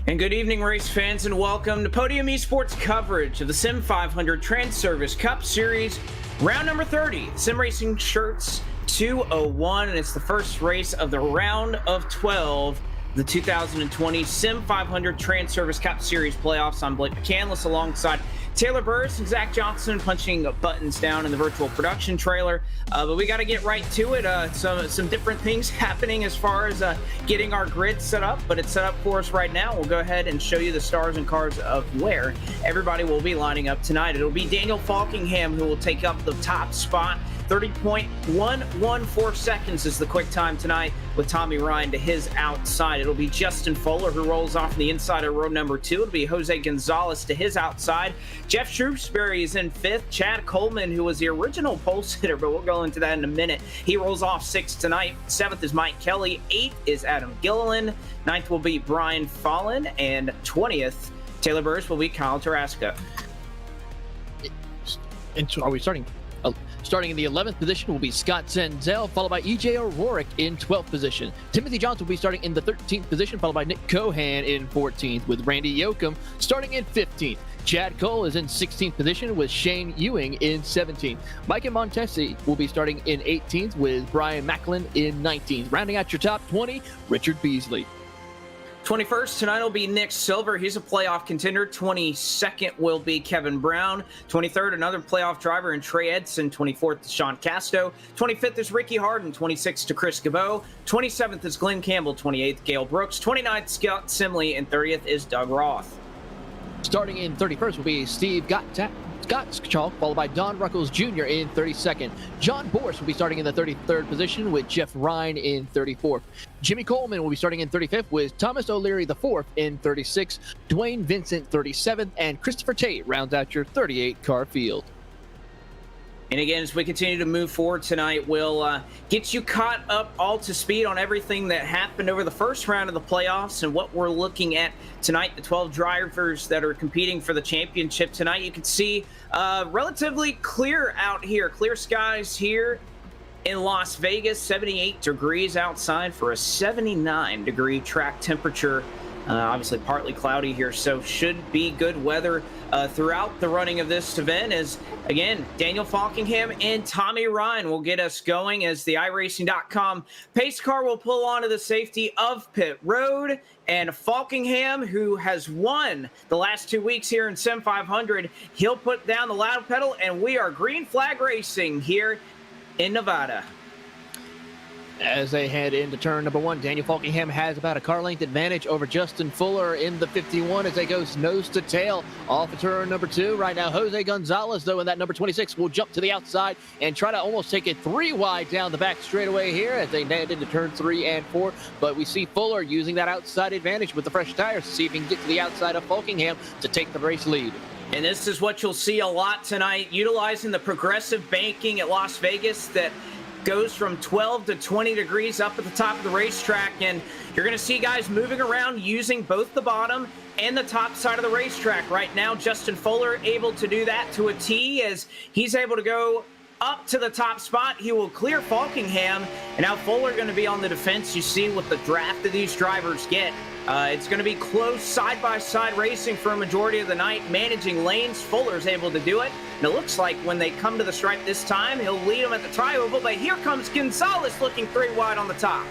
And good evening, race fans, and welcome to Podium Esports coverage of the Sim500 Transervice Cup Series, round number 30. Sim Racing Shirts 201, and it's the first race of the round of 12, the 2020 Sim500 Transervice Cup Series playoffs. I'm Blake McCandless alongside Taylor Burris and Zach Johnson punching buttons down in the virtual production trailer. But we got to get right to it. Some different things happening as far as getting our grid set up, but it's set up for us right now. We'll go ahead and show you the stars and cars of where everybody will be lining up tonight. It'll be Daniel Falkingham who will take up the top spot. 30.114 seconds is the quick time tonight with Tommy Ryan to his outside. It'll be Justin Fuller who rolls off the inside of row number 2. It'll be Jose Gonzalez to his outside. Jeff Shrewsbury is in 5th. Chad Coleman, who was the original pole sitter, but we'll go into that in a minute. He rolls off 6th tonight. 7th is Mike Kelly. 8th is Adam Gilliland. 9th will be Brian Fallon. And 20th, Taylor Burris, will be Kyle Tarasca. Are we starting? Starting in the 11th position will be Scott Zenzel, followed by E.J. O'Rourke in 12th position. Timothy Johnson will be starting in the 13th position, followed by Nick Cohan in 14th, with Randy Yoakum starting in 15th. Chad Cole is in 16th position with Shane Ewing in 17th. Mike Montesi will be starting in 18th with Brian Macklin in 19th. Rounding out your top 20, Richard Beasley. 21st tonight will be Nick Silver. He's a playoff contender. 22nd will be Kevin Brown. 23rd, another playoff driver in Trey Edson. 24th is Sean Casto. 25th is Ricky Harden. 26th to Chris Gabot. 27th is Glenn Campbell. 28th, Gail Brooks. 29th, Scott Simley. And 30th is Doug Roth. Starting in 31st will be Steve Scott Chalk, followed by Don Ruckles Jr. in 32nd. John Borst will be starting in the 33rd position with Jeff Ryan in 34th. Jimmy Coleman will be starting in 35th with Thomas O'Leary IV in 36th. Dwayne Vincent 37th, and Christopher Tate rounds out your 38-car field. And again, as we continue to move forward tonight, we'll get you caught up all to speed on everything that happened over the first round of the playoffs and what we're looking at tonight. The 12 drivers that are competing for the championship tonight. You can see relatively clear out here, clear skies here in Las Vegas. 78 degrees outside for a 79-degree track temperature. Obviously partly cloudy here, so should be good weather throughout the running of this event. As again, Daniel Falkingham and Tommy Ryan will get us going as the iRacing.com pace car will pull onto the safety of pit road. And Falkingham, who has won the last 2 weeks here in Sim500, he'll put down the loud pedal, and we are green flag racing here in Nevada. As they head into turn number 1, Daniel Falkingham has about a car length advantage over Justin Fuller in the 51 as they go nose to tail off of turn number 2. Right now, Jose Gonzalez, though, in that number 26, will jump to the outside and try to almost take it 3 wide down the back straightaway here as they head into turn 3 and 4. But we see Fuller using that outside advantage with the fresh tires to see if he can get to the outside of Falkingham to take the race lead. And this is what you'll see a lot tonight, utilizing the progressive banking at Las Vegas that goes from 12 to 20 degrees up at the top of the racetrack, and you're going to see guys moving around using both the bottom and the top side of the racetrack. Right now, Justin Fuller able to do that to a T as he's able to go up to the top spot. He will clear Falkingham, and now Fuller going to be on the defense. You see what the draft that these drivers get. It's going to be close side-by-side racing for a majority of the night, managing lanes. Fuller's able to do it. And it looks like when they come to the stripe this time, he'll lead them at the tri-oval, but here comes Gonzalez looking 3 wide on the top.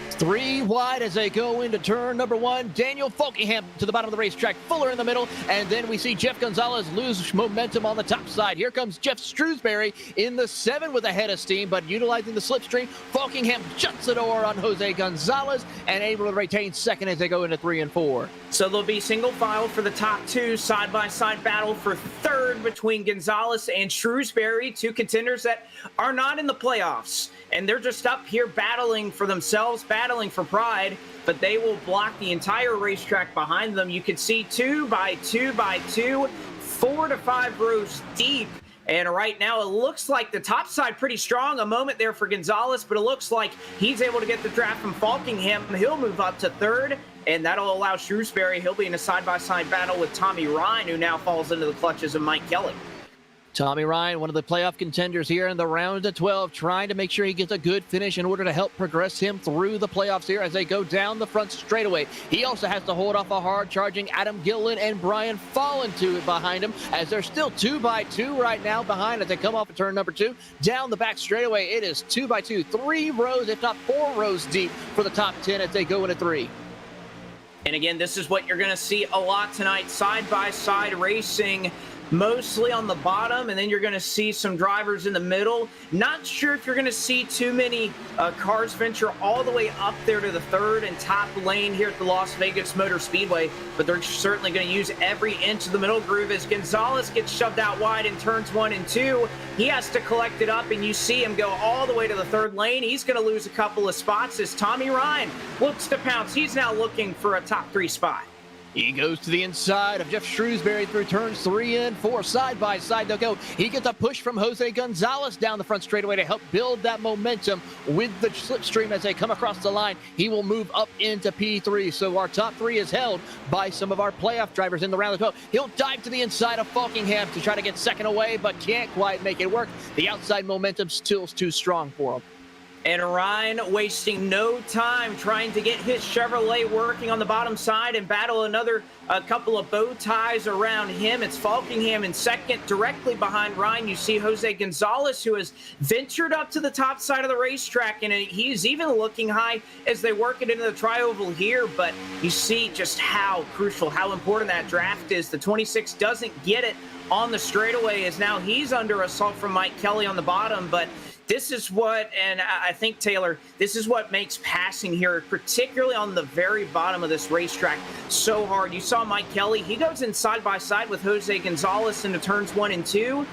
3 wide as they go into turn number 1. Daniel Falkingham to the bottom of the racetrack, Fuller in the middle, and then we see Jeff Gonzalez lose momentum on the top side. Here comes Jeff Shrewsbury in the 7 with a head of steam, but utilizing the slipstream, Falkingham shuts the door on Jose Gonzalez and able to retain second as they go into 3 and 4. So there'll be single file for the top 2, side-by-side battle for third between Gonzalez and Shrewsbury, 2 contenders that are not in the playoffs. And they're just up here battling for themselves, battling for pride, but they will block the entire racetrack behind them. You can see 2 by 2 by 2, 4 to 5 rows deep. And right now, it looks like the top side pretty strong. A moment there for Gonzalez, but it looks like he's able to get the draft from Falkingham. He'll move up to third, and that'll allow Shrewsbury. He'll be in a side-by-side battle with Tommy Ryan, who now falls into the clutches of Mike Kelly. Tommy Ryan, one of the playoff contenders here in the round of 12, trying to make sure he gets a good finish in order to help progress him through the playoffs here as they go down the front straightaway. He also has to hold off a hard-charging Adam Gillen and Brian Fallen behind him, as they're still 2x2 right now behind as they come off of turn number 2. Down the back straightaway, it is 2x2, 3 rows, if not 4 rows deep for the top 10 as they go into 3. And again, this is what you're going to see a lot tonight, side-by-side racing, mostly on the bottom, and then you're going to see some drivers in the middle. Not sure if you're going to see too many cars venture all the way up there to the third and top lane here at the Las Vegas Motor Speedway, but they're certainly going to use every inch of the middle groove as Gonzalez gets shoved out wide in turns 1 and 2. He has to collect it up, and you see him go all the way to the third lane. He's going to lose a couple of spots as Tommy Ryan looks to pounce. He's now looking for a top 3 spot. He goes to the inside of Jeff Shrewsbury through turns 3 and 4. Side by side they'll go. He gets a push from Jose Gonzalez down the front straightaway to help build that momentum with the slipstream as they come across the line. He will move up into P3. So our top 3 is held by some of our playoff drivers in the round of 12. He'll dive to the inside of Falkingham to try to get second away, but can't quite make it work. The outside momentum still too strong for him. And Ryan wasting no time trying to get his Chevrolet working on the bottom side and battle a couple of bow ties around him. It's Falkingham in second. Directly behind Ryan, you see Jose Gonzalez, who has ventured up to the top side of the racetrack, and he's even looking high as they work it into the tri-oval here. But you see just how crucial, how important that draft is. The 26 doesn't get it on the straightaway, as now he's under assault from Mike Kelly on the bottom. But this is what, and I think, Taylor, this is what makes passing here, particularly on the very bottom of this racetrack, so hard. You saw Mike Kelly. He goes in side by side with Jose Gonzalez into turns 1 and 2,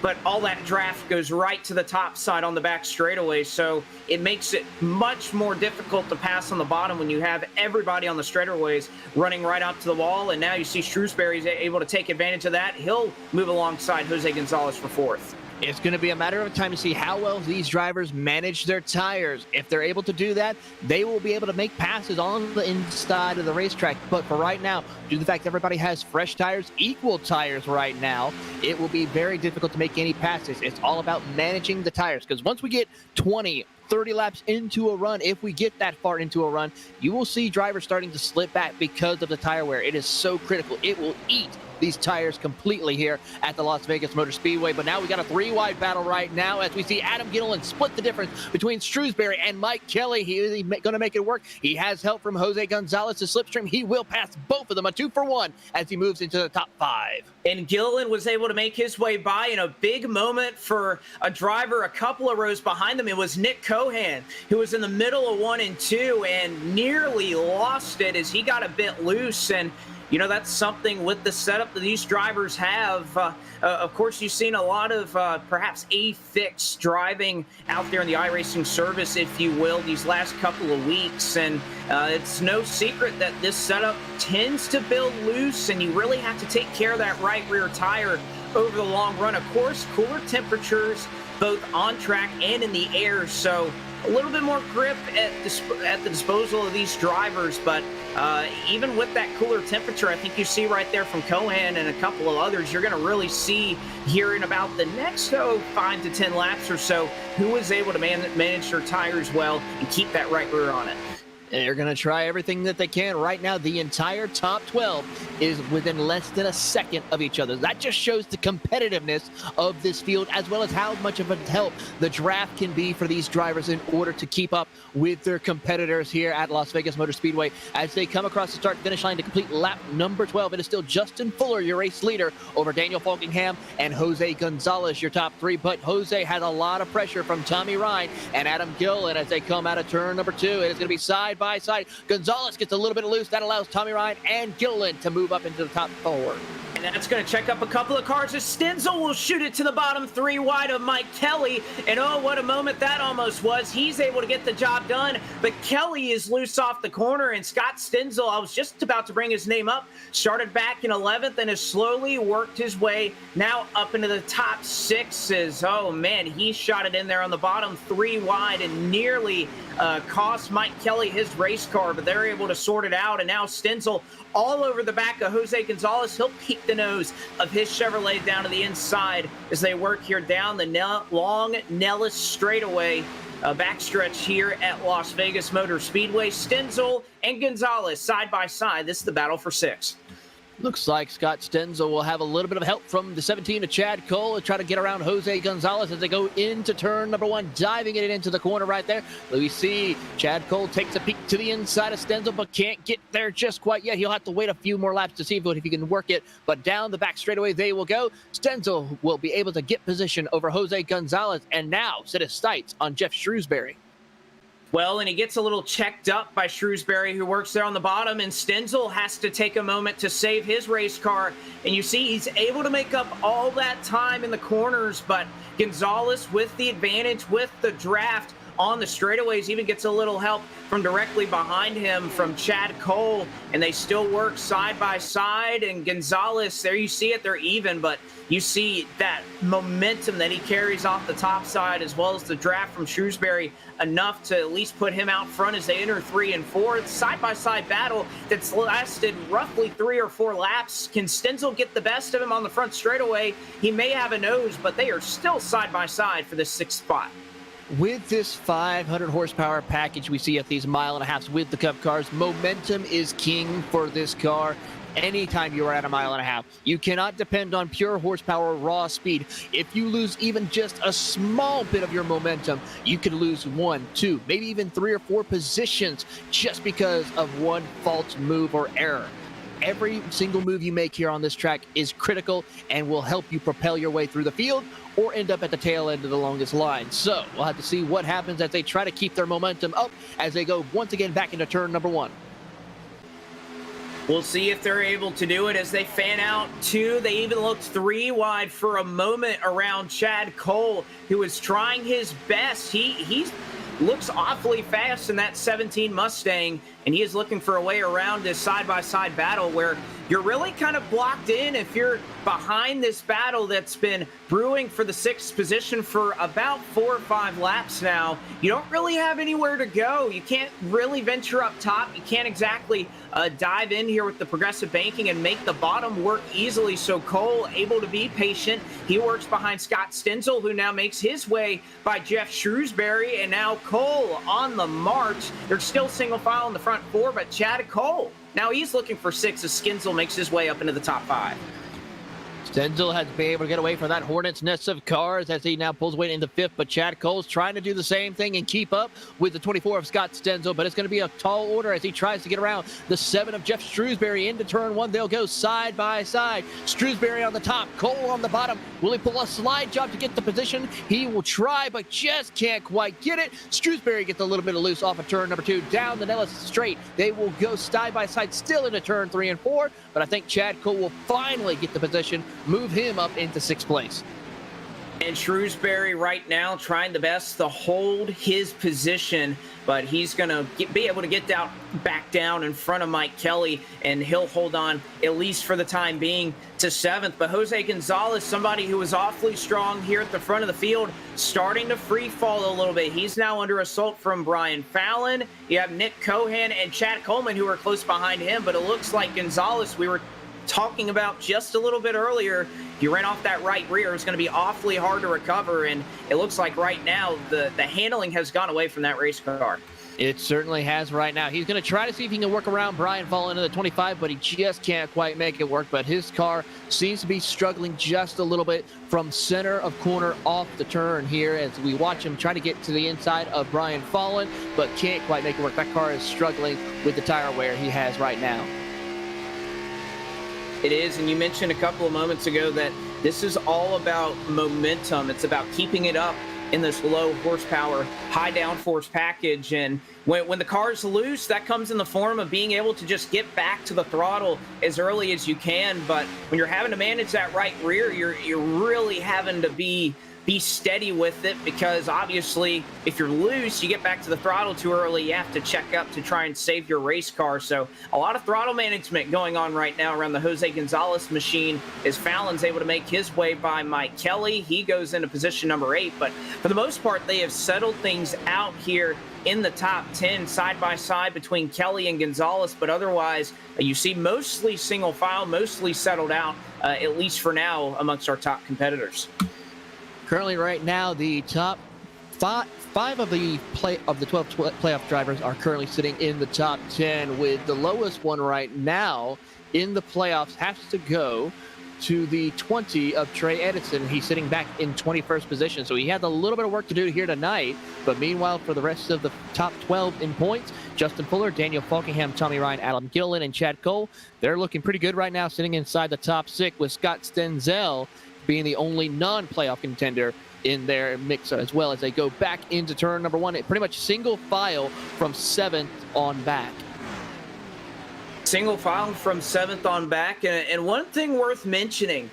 but all that draft goes right to the top side on the back straightaway, so it makes it much more difficult to pass on the bottom when you have everybody on the straightaways running right up to the wall. And now you see Shrewsbury's able to take advantage of that. He'll move alongside Jose Gonzalez for 4th. It's going to be a matter of time to see how well these drivers manage their tires. If they're able to do that, they will be able to make passes on the inside of the racetrack. But for right now, due to the fact that everybody has fresh tires, equal tires right now, it will be very difficult to make any passes. It's all about managing the tires, because once we get 20, 30 laps into a run, if we get that far into a run, you will see drivers starting to slip back because of the tire wear. It is so critical. It will eat these tires completely here at the Las Vegas Motor Speedway. But now we got a 3-wide battle right now as we see Adam Gillen split the difference between Shrewsbury and Mike Kelly. He is going to make it work. He has help from Jose Gonzalez to slipstream. He will pass both of them, a 2-for-1 as he moves into the top 5. And Gillen was able to make his way by in a big moment for a driver a couple of rows behind him. It was Nick Cohan, who was in the middle of 1 and 2 and nearly lost it as he got a bit loose. And you know, that's something with the setup that these drivers have. Of course, you've seen a lot of perhaps A-fix driving out there in the iRacing service, if you will, these last couple of weeks. And it's no secret that this setup tends to build loose, and you really have to take care of that right rear tire over the long run. Of course, cooler temperatures both on track and in the air, so a little bit more grip at the disposal of these drivers. But even with that cooler temperature, I think you see right there from Cohan and a couple of others, you're going to really see here in about the next 5 to 10 laps or so who is able to manage their tires well and keep that right rear on it. They're going to try everything that they can. Right now, the entire top 12 is within less than a second of each other. That just shows the competitiveness of this field, as well as how much of a help the draft can be for these drivers in order to keep up with their competitors here at Las Vegas Motor Speedway. As they come across the start-finish line to complete lap number 12, it is still Justin Fuller, your race leader, over Daniel Falkingham and Jose Gonzalez, your top 3. But Jose has a lot of pressure from Tommy Ryan and Adam Gillen as they come out of turn number 2. It is going to be side by side. Gonzalez gets a little bit loose. That allows Tommy Ryan and Gillen to move up into the top 4. And that's going to check up a couple of cars as Stenzel will shoot it to the bottom 3 wide of Mike Kelly. And oh, what a moment that almost was. He's able to get the job done, but Kelly is loose off the corner, and Scott Stenzel, I was just about to bring his name up, started back in 11th and has slowly worked his way now up into the top 6s. Oh man, he shot it in there on the bottom 3 wide and nearly cost Mike Kelly his race car, but they're able to sort it out. And now Stenzel all over the back of Jose Gonzalez. He'll the nose of his Chevrolet down to the inside as they work here down the long Nellis straightaway. Backstretch here at Las Vegas Motor Speedway. Stenzel and Gonzalez side by side. This is the battle for 6. Looks like Scott Stenzel will have a little bit of help from the 17 of Chad Cole and try to get around Jose Gonzalez as they go into turn number 1, diving it into the corner right there. We see Chad Cole takes a peek to the inside of Stenzel, but can't get there just quite yet. He'll have to wait a few more laps to see if he can work it, but down the back straightaway they will go. Stenzel will be able to get position over Jose Gonzalez and now set his sights on Jeff Shrewsbury. Well, and he gets a little checked up by Shrewsbury, who works there on the bottom, and Stenzel has to take a moment to save his race car. And you see he's able to make up all that time in the corners, but Gonzalez with the advantage, with the draft on the straightaways, even gets a little help from directly behind him from Chad Cole, and they still work side by side. And Gonzalez, there you see it, they're even, but you see that momentum that he carries off the top side, as well as the draft from Shrewsbury, enough to at least put him out front as they enter 3 and 4. It's side-by-side battle that's lasted roughly 3 or 4 laps. Can Stenzel get the best of him on the front straightaway? He may have a nose, but they are still side-by-side for this 6th spot. With this 500 horsepower package we see at these 1.5 miles with the Cup cars, momentum is king for this car. Anytime you are at 1.5 miles, you cannot depend on pure horsepower, raw speed. If you lose even just a small bit of your momentum, you could lose 1, 2, maybe even 3 or 4 positions just because of one false move or error. Every single move you make here on this track is critical and will help you propel your way through the field or end up at the tail end of the longest line. So we'll have to see what happens as they try to keep their momentum up as they go once again back into turn number 1. We'll see if they're able to do it as they fan out 2. They even looked 3 wide for a moment around Chad Cole, who is trying his best. He looks awfully fast in that 17 Mustang, and he is looking for a way around this side-by-side battle where you're really kind of blocked in if you're behind this battle that's been brewing for the 6th position for about 4 or 5 laps now. You don't really have anywhere to go. You can't really venture up top. You can't exactly dive in here with the progressive banking and make the bottom work easily. So Cole able to be patient. He works behind Scott Stenzel, who now makes his way by Jeff Shrewsbury, and now Cole on the march. They're still single file in the front 4, but Chad Cole, now he's looking for 6 as Stenzel makes his way up into the top 5. Stenzel has been able to get away from that hornet's nest of cars as he now pulls away into 5th, but Chad Cole's trying to do the same thing and keep up with the 24 of Scott Stenzel, but it's going to be a tall order as he tries to get around the 7 of Jeff Shrewsbury into turn 1. They'll go side by side. Shrewsbury on the top, Cole on the bottom. Will he pull a slide job to get the position? He will try, but just can't quite get it. Shrewsbury gets a little bit of loose off of turn number 2, down the Nellis straight. They will go side by side still into turn 3 and 4, but I think Chad Cole will finally get the position, move him up into 6th place. And Shrewsbury right now trying the best to hold his position, but he's going to be able to get back down in front of Mike Kelly, and he'll hold on, at least for the time being, to 7th. But Jose Gonzalez, somebody who was awfully strong here at the front of the field, starting to free fall a little bit. He's now under assault from Brian Fallon. You have Nick Cohan and Chad Coleman, who are close behind him, but it looks like Gonzalez, we were talking about just a little bit earlier, you ran off that right rear. It's going to be awfully hard to recover, and it looks like right now the handling has gone away from that race car. It certainly has right now. He's going to try to see if he can work around Brian Fallon into the 25, but he just can't quite make it work. But his car seems to be struggling just a little bit from center of corner off the turn here as we watch him try to get to the inside of Brian Fallon, but can't quite make it work. That car is struggling with the tire wear he has right now. It is, and you mentioned a couple of moments ago that this is all about momentum. It's about keeping it up in this low horsepower, high downforce package. And when the car's loose, that comes in the form of being able to just get back to the throttle as early as you can. But when you're having to manage that right rear, you're really having to be be steady with it, because obviously if you're loose, you get back to the throttle too early, you have to check up to try and save your race car. So a lot of throttle management going on right now around the Jose Gonzalez machine, as Fallon's able to make his way by Mike Kelly. He goes into position number 8, but for the most part, they have settled things out here in the top 10 side by side between Kelly and Gonzalez, but otherwise you see mostly single file, mostly settled out, at least for now, amongst our top competitors. Currently right now, the top five of the 12 playoff drivers are currently sitting in the top 10, with the lowest one right now in the playoffs has to go to the 20 of Trey Edison. He's sitting back in 21st position, so he had a little bit of work to do here tonight. But meanwhile, for the rest of the top 12 in points, Justin Fuller, Daniel Falkingham, Tommy Ryan, Adam Gilliland, and Chad Cole, they're looking pretty good right now, sitting inside the top 6, with Scott Stenzel being the only non-playoff contender in their mix, as well, as they go back into turn number 1. Pretty much single file from 7th on back. Single file from 7th on back. And one thing worth mentioning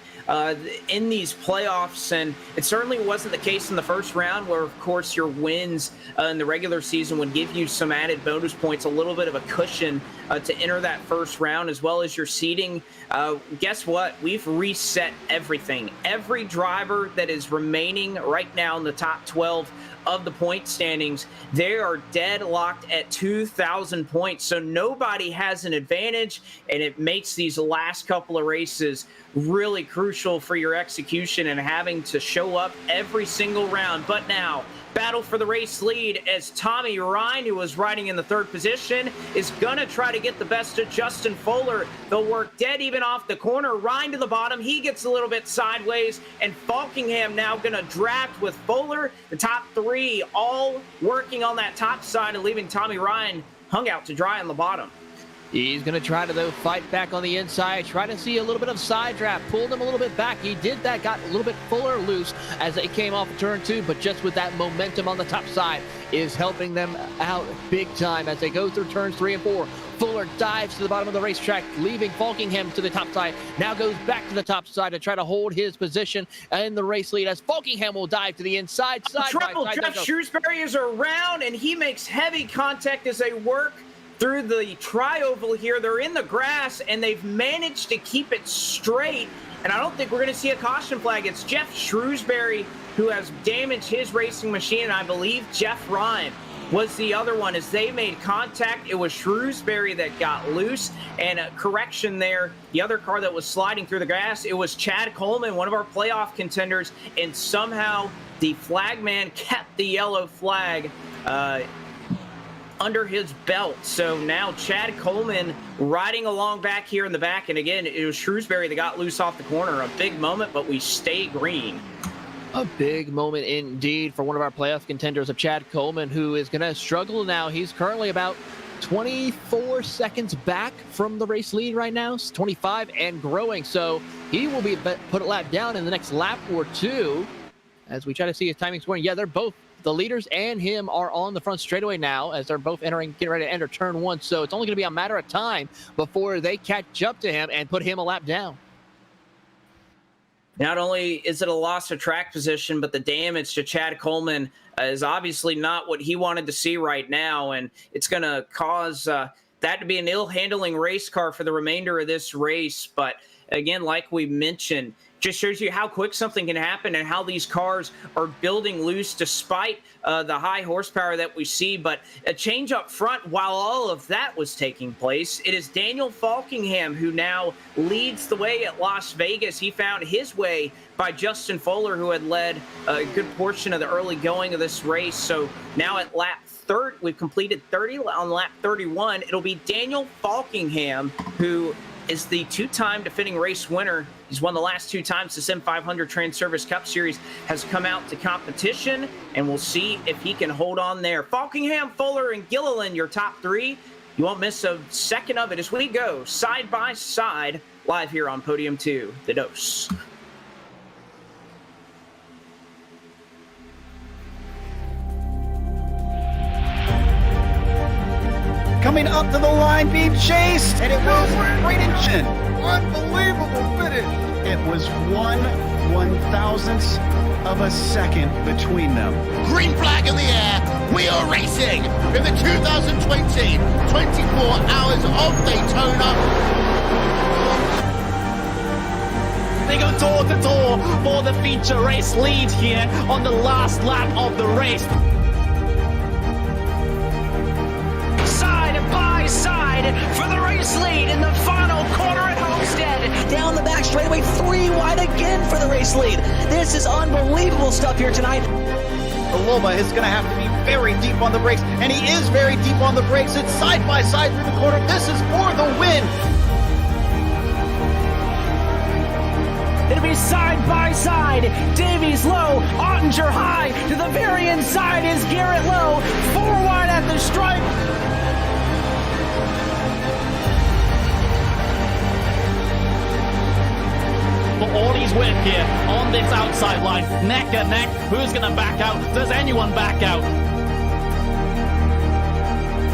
in these playoffs, and it certainly wasn't the case in the first round, where of course your wins in the regular season would give you some added bonus points, a little bit of a cushion to enter that first round, as well as your seeding. Guess what? We've reset everything. Every driver that is remaining right now in the top 12 of the point standings, they are deadlocked at 2,000 points. So nobody has an advantage, and it makes these last couple of races really crucial for your execution and having to show up every single round. But now, battle for the race lead, as Tommy Ryan, who was riding in the 3rd position, is going to try to get the best of Justin Fuller. They'll work dead even off the corner. Ryan to the bottom. He gets a little bit sideways, and Falkingham now going to draft with Fuller. The top 3 all working on that top side and leaving Tommy Ryan hung out to dry on the bottom. He's going to try to, though, fight back on the inside, try to see a little bit of side draft, pulled him a little bit back. He did that, got a little bit Fuller loose as they came off of turn 2, but just with that momentum on the top side is helping them out big time as they go through turns 3 and 4. Fuller dives to the bottom of the racetrack, leaving Falkingham to the top side. Now goes back to the top side to try to hold his position in the race lead, as Falkingham will dive to the inside. Trouble. Jeff Shrewsbury is around, and he makes heavy contact as they work through the tri-oval here. They're in the grass, and they've managed to keep it straight, and I don't think we're going to see a caution flag. It's Jeff Shrewsbury who has damaged his racing machine, and I believe Jeff Ryan was the other one. As they made contact, it was Shrewsbury that got loose, and a correction there, the other car that was sliding through the grass, it was Chad Coleman, one of our playoff contenders, and somehow the flagman kept the yellow flag under his belt. So now Chad Coleman riding along back here in the back, and again, it was Shrewsbury that got loose off the corner. A big moment, but we stay green. A big moment indeed for one of our playoff contenders of Chad Coleman, who is going to struggle now. He's currently about 24 seconds back from the race lead right now, 25 and growing. So he will be put a lap down in the next lap or 2 as we try to see his timing scoring. Yeah, they're both, the leaders and him, are on the front straightaway now as they're both getting ready to enter turn 1. So it's only going to be a matter of time before they catch up to him and put him a lap down. Not only is it a loss of track position, but the damage to Chad Coleman is obviously not what he wanted to see right now, and it's going to cause that to be an ill-handling race car for the remainder of this race. But again, like we mentioned, just shows you how quick something can happen and how these cars are building loose despite the high horsepower that we see. But a change up front while all of that was taking place, it is Daniel Falkingham who now leads the way at Las Vegas. He found his way by Justin Fuller, who had led a good portion of the early going of this race. So now at lap 30, we've completed 30 on lap 31. It'll be Daniel Falkingham, who is the 2-time defending race winner. He's won the last 2 times the Sim500 Transervice Cup Series has come out to competition, and we'll see if he can hold on there. Falkingham, Fuller, and Gilliland, your top 3. You won't miss a second of it as we go side by side live here on Podium 2, The Dose. Coming up to the line, being chased, and it was right in chin. Unbelievable finish. It was 1/1000th of a second between them. Green flag in the air. We are racing in the 2020 24 Hours of Daytona. They go door to door for the feature race lead here on the last lap of the race. Side by side for the race lead in the final corner at Homestead. Down the back straightaway, 3 wide again for the race lead. This is unbelievable stuff here tonight. Loma is going to have to be very deep on the brakes, and he is very deep on the brakes. It's side by side through the corner. This is for the win. It'll be side by side. Davies low, Ottinger high. To the very inside is Garrett low. 4 wide at the stripe. For all his work here on this outside line, neck and neck. Who's going to back out? Does anyone back out?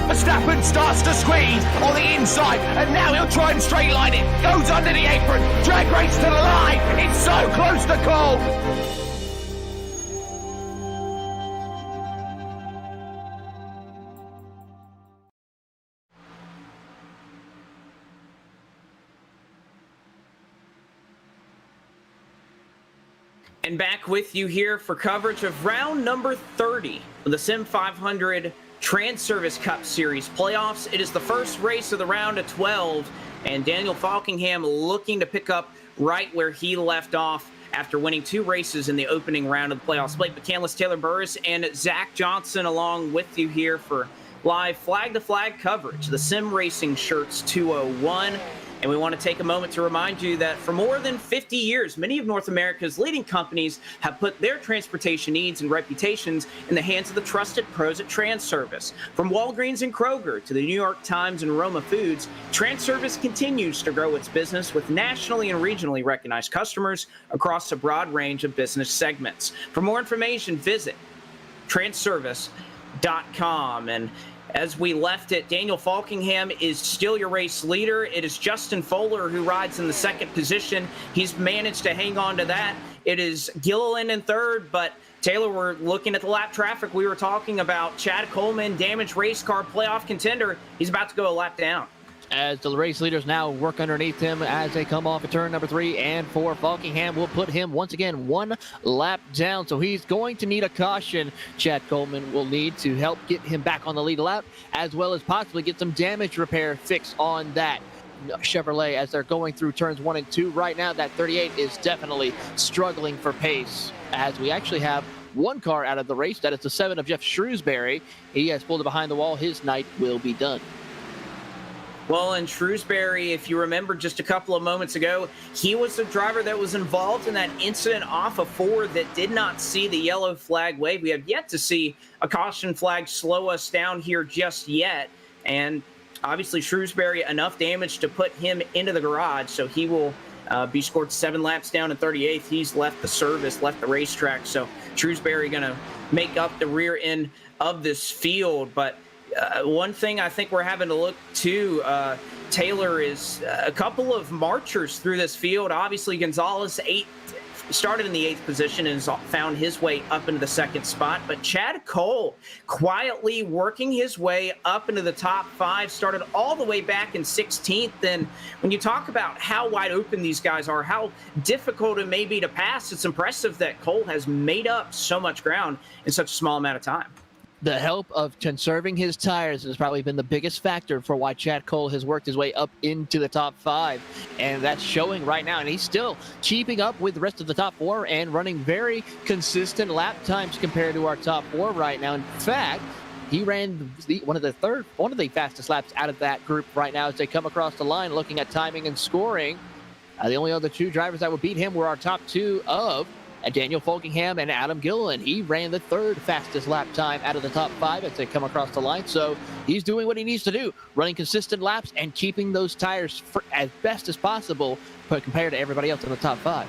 Verstappen starts to squeeze on the inside, and now he'll try and straight line it. Goes under the apron, drag race to the line. It's so close to call. And back with you here for coverage of round number 30 of the Sim500 Transervice Cup Series playoffs. It is the first race of the round of 12, and Daniel Falkingham looking to pick up right where he left off after winning 2 races in the opening round of the playoffs. Blake McCandless, Taylor Burris, and Zach Johnson along with you here for live flag-to-flag coverage. The Sim Racing Shirts 201. And we want to take a moment to remind you that for more than 50 years, many of North America's leading companies have put their transportation needs and reputations in the hands of the trusted pros at Transervice. From Walgreens and Kroger to the New York Times and Roma Foods, Transervice continues to grow its business with nationally and regionally recognized customers across a broad range of business segments. For more information, visit transervice.com. And as we left it, Daniel Falkingham is still your race leader. It is Justin Fowler who rides in the second position. He's managed to hang on to that. It is Gilliland in third, but Taylor, we're looking at the lap traffic. We were talking about Chad Coleman, damaged race car playoff contender. He's about to go a lap down. As the race leaders now work underneath him as they come off of turn number 3 and 4. Falkingham will put him once again 1 lap down, so he's going to need a caution. Chad Coleman will need to help get him back on the lead lap, as well as possibly get some damage repair fix on that Chevrolet as they're going through turns 1 and 2 right now. That 38 is definitely struggling for pace, as we actually have 1 car out of the race. That is the 7 of Jeff Shrewsbury. He has pulled it behind the wall. His night will be done. Well, and Shrewsbury, if you remember just a couple of moments ago, he was the driver that was involved in that incident off of 4 that did not see the yellow flag wave. We have yet to see a caution flag slow us down here just yet. And obviously Shrewsbury, enough damage to put him into the garage, so he will be scored 7 laps down in 38th. He's left the service, left the racetrack, so Shrewsbury going to make up the rear end of this field. But one thing I think we're having to look to, Taylor, is a couple of marchers through this field. Obviously, Gonzalez started in the 8th position and has found his way up into the 2nd spot. But Chad Cole quietly working his way up into the top 5, started all the way back in 16th. And when you talk about how wide open these guys are, how difficult it may be to pass, it's impressive that Cole has made up so much ground in such a small amount of time. The help of conserving his tires has probably been the biggest factor for why Chad Cole has worked his way up into the top 5. And that's showing right now. And he's still keeping up with the rest of the top 4 and running very consistent lap times compared to our top 4 right now. In fact, he ran one of the fastest laps out of that group right now as they come across the line looking at timing and scoring. The only other 2 drivers that would beat him were our top 2 of Daniel Falkingham and Adam Gilliland. He ran the 3rd fastest lap time out of the top 5 as they come across the line. So he's doing what he needs to do, running consistent laps and keeping those tires as best as possible compared to everybody else in the top 5.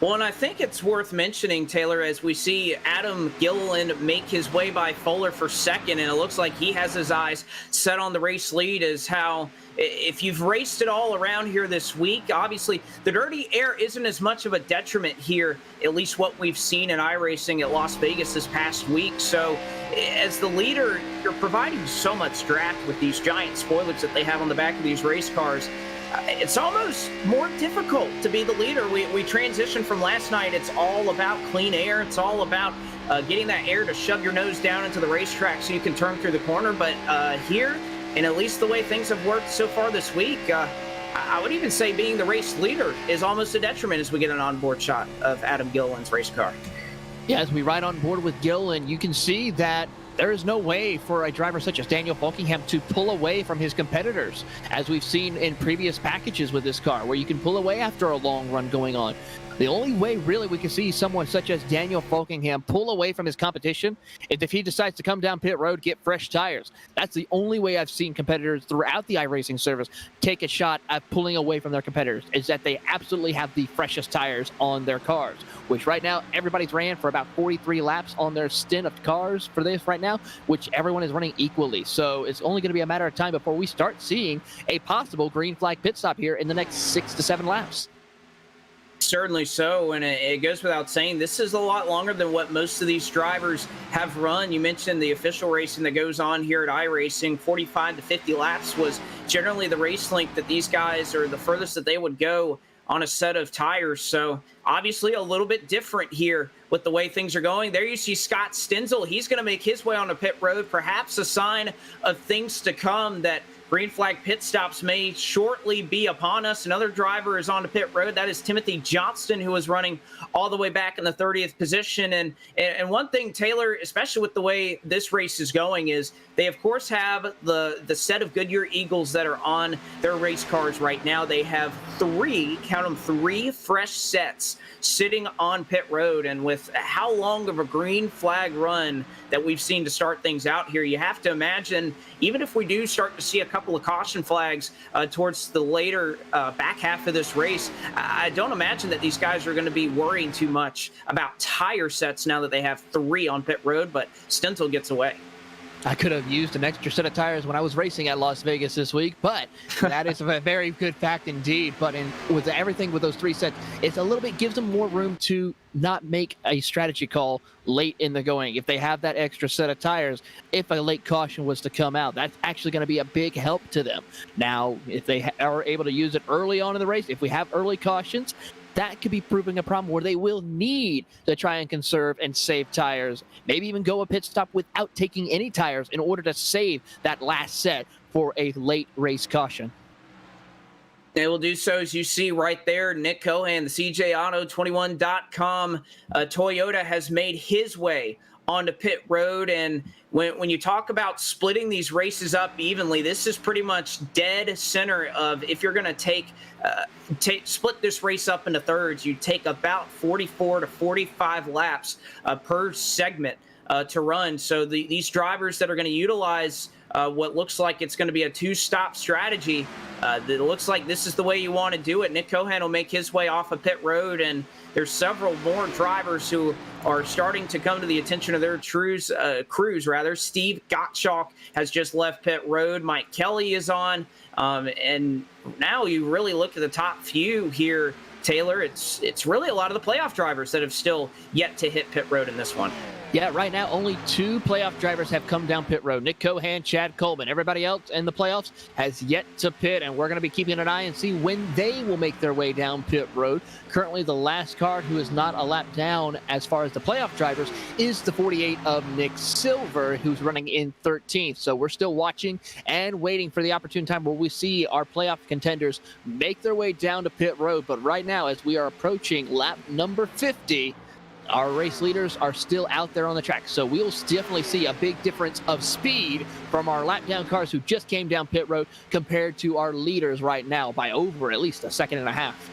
Well, and I think it's worth mentioning, Taylor, as we see Adam Gilliland make his way by Fuller for second, and it looks like he has his eyes set on the race lead, is how, if you've raced it all around here this week, obviously the dirty air isn't as much of a detriment here, at least what we've seen in iRacing at Las Vegas this past week. So as the leader, you're providing so much draft with these giant spoilers that they have on the back of these race cars. It's almost more difficult to be the leader. We transitioned from last night. It's all about clean air. It's all about getting that air to shove your nose down into the racetrack so you can turn through the corner. But here, and at least the way things have worked so far this week, I would even say being the race leader is almost a detriment as we get an onboard shot of Adam Gilliland's race car. Yeah, as we ride on board with Gilliland, you can see that there is no way for a driver such as Daniel Falkingham to pull away from his competitors, as we've seen in previous packages with this car, where you can pull away after a long run going on. The only way really we can see someone such as Daniel Falkingham pull away from his competition is if he decides to come down pit road, get fresh tires. That's the only way I've seen competitors throughout the iRacing service take a shot at pulling away from their competitors, is that they absolutely have the freshest tires on their cars, which right now everybody's ran for about 43 laps on their stint of cars for this right now, which everyone is running equally. So it's only going to be a matter of time before we start seeing a possible green flag pit stop here in the next 6 to 7 laps. Certainly so, and it goes without saying, this is a lot longer than what most of these drivers have run. You mentioned the official racing that goes on here at iRacing. 45 to 50 laps was generally the race length that these guys, or the furthest that they would go on a set of tires. So obviously a little bit different here with the way things are going. There you see Scott Stenzel. He's going to make his way on the pit road, perhaps a sign of things to come, that green flag pit stops may shortly be upon us. Another driver is on the pit road. That is Timothy Johnston, who is running all the way back in the 30th position. And one thing, Taylor, especially with the way this race is going, is they, of course, have the set of Goodyear Eagles that are on their race cars right now. They have three, count them, three fresh sets sitting on pit road. And with how long of a green flag run that we've seen to start things out here, you have to imagine, even if we do start to see a couple of caution flags towards the later back half of this race, I don't imagine that these guys are going to be worrying too much about tire sets now that they have three on pit road, but Stenzel gets away. I could have used an extra set of tires when I was racing at Las Vegas this week, but that is a very good fact indeed. But with everything with those three sets, it's a little bit, gives them more room to not make a strategy call late in the going. If they have that extra set of tires, if a late caution was to come out, that's actually going to be a big help to them. Now, if they are able to use it early on in the race, if we have early cautions, that could be proving a problem where they will need to try and conserve and save tires, maybe even go a pit stop without taking any tires in order to save that last set for a late race caution. They will do so, as you see right there. Nick Cohan, the CJAuto21.com Toyota, has made his way onto pit road. And when you talk about splitting these races up evenly, this is pretty much dead center of, if you're going to split this race up into thirds, you take about 44 to 45 laps per segment to run. So these drivers that are going to utilize what looks like it's going to be a two-stop strategy, it looks like this is the way you want to do it. Nick Cohan will make his way off of pit road, and there's several more drivers who are starting to come to the attention of their crews. Steve Gottschalk has just left pit road. Mike Kelly is on. And now you really look at the top few here, Taylor. It's really a lot of the playoff drivers that have still yet to hit pit road in this one. Yeah, right now only two playoff drivers have come down pit road. Nick Cohan, Chad Coleman. Everybody else in the playoffs has yet to pit, and we're going to be keeping an eye and see when they will make their way down pit road. Currently, the last car who is not a lap down as far as the playoff drivers is the 48 of Nick Silver, who's running in 13th. So we're still watching and waiting for the opportune time where we see our playoff contenders make their way down to pit road. But right now, as we are approaching lap number 50, our race leaders are still out there on the track. So we'll definitely see a big difference of speed from our lap down cars who just came down pit road compared to our leaders right now by over at least a second and a half.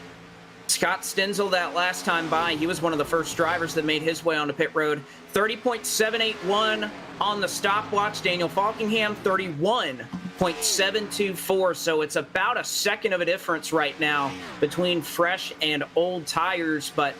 Scott Stenzel, that last time by, he was one of the first drivers that made his way onto pit road. 30.781 on the stopwatch. Daniel Falkingham, 31 0.724, so it's about a second of a difference right now between fresh and old tires. But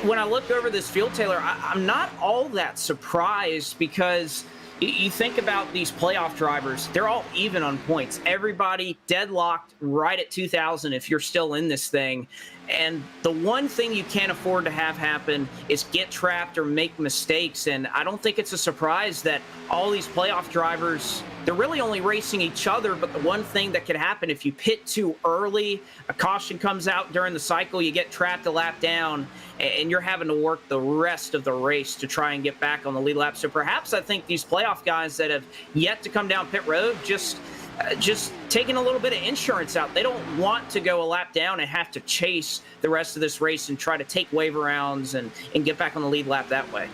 when I look over this field, Taylor, I'm not all that surprised, because you think about these playoff drivers, they're all even on points. Everybody deadlocked right at 2,000 if you're still in this thing. And the one thing you can't afford to have happen is get trapped or make mistakes. And I don't think it's a surprise that all these playoff drivers, they're really only racing each other. But the one thing that could happen if you pit too early, a caution comes out during the cycle, you get trapped a lap down, and you're having to work the rest of the race to try and get back on the lead lap. So perhaps I think these playoff guys that have yet to come down pit road just taking a little bit of insurance out. They don't want to go a lap down and have to chase the rest of this race and try to take waiver rounds and get back on the lead lap that way.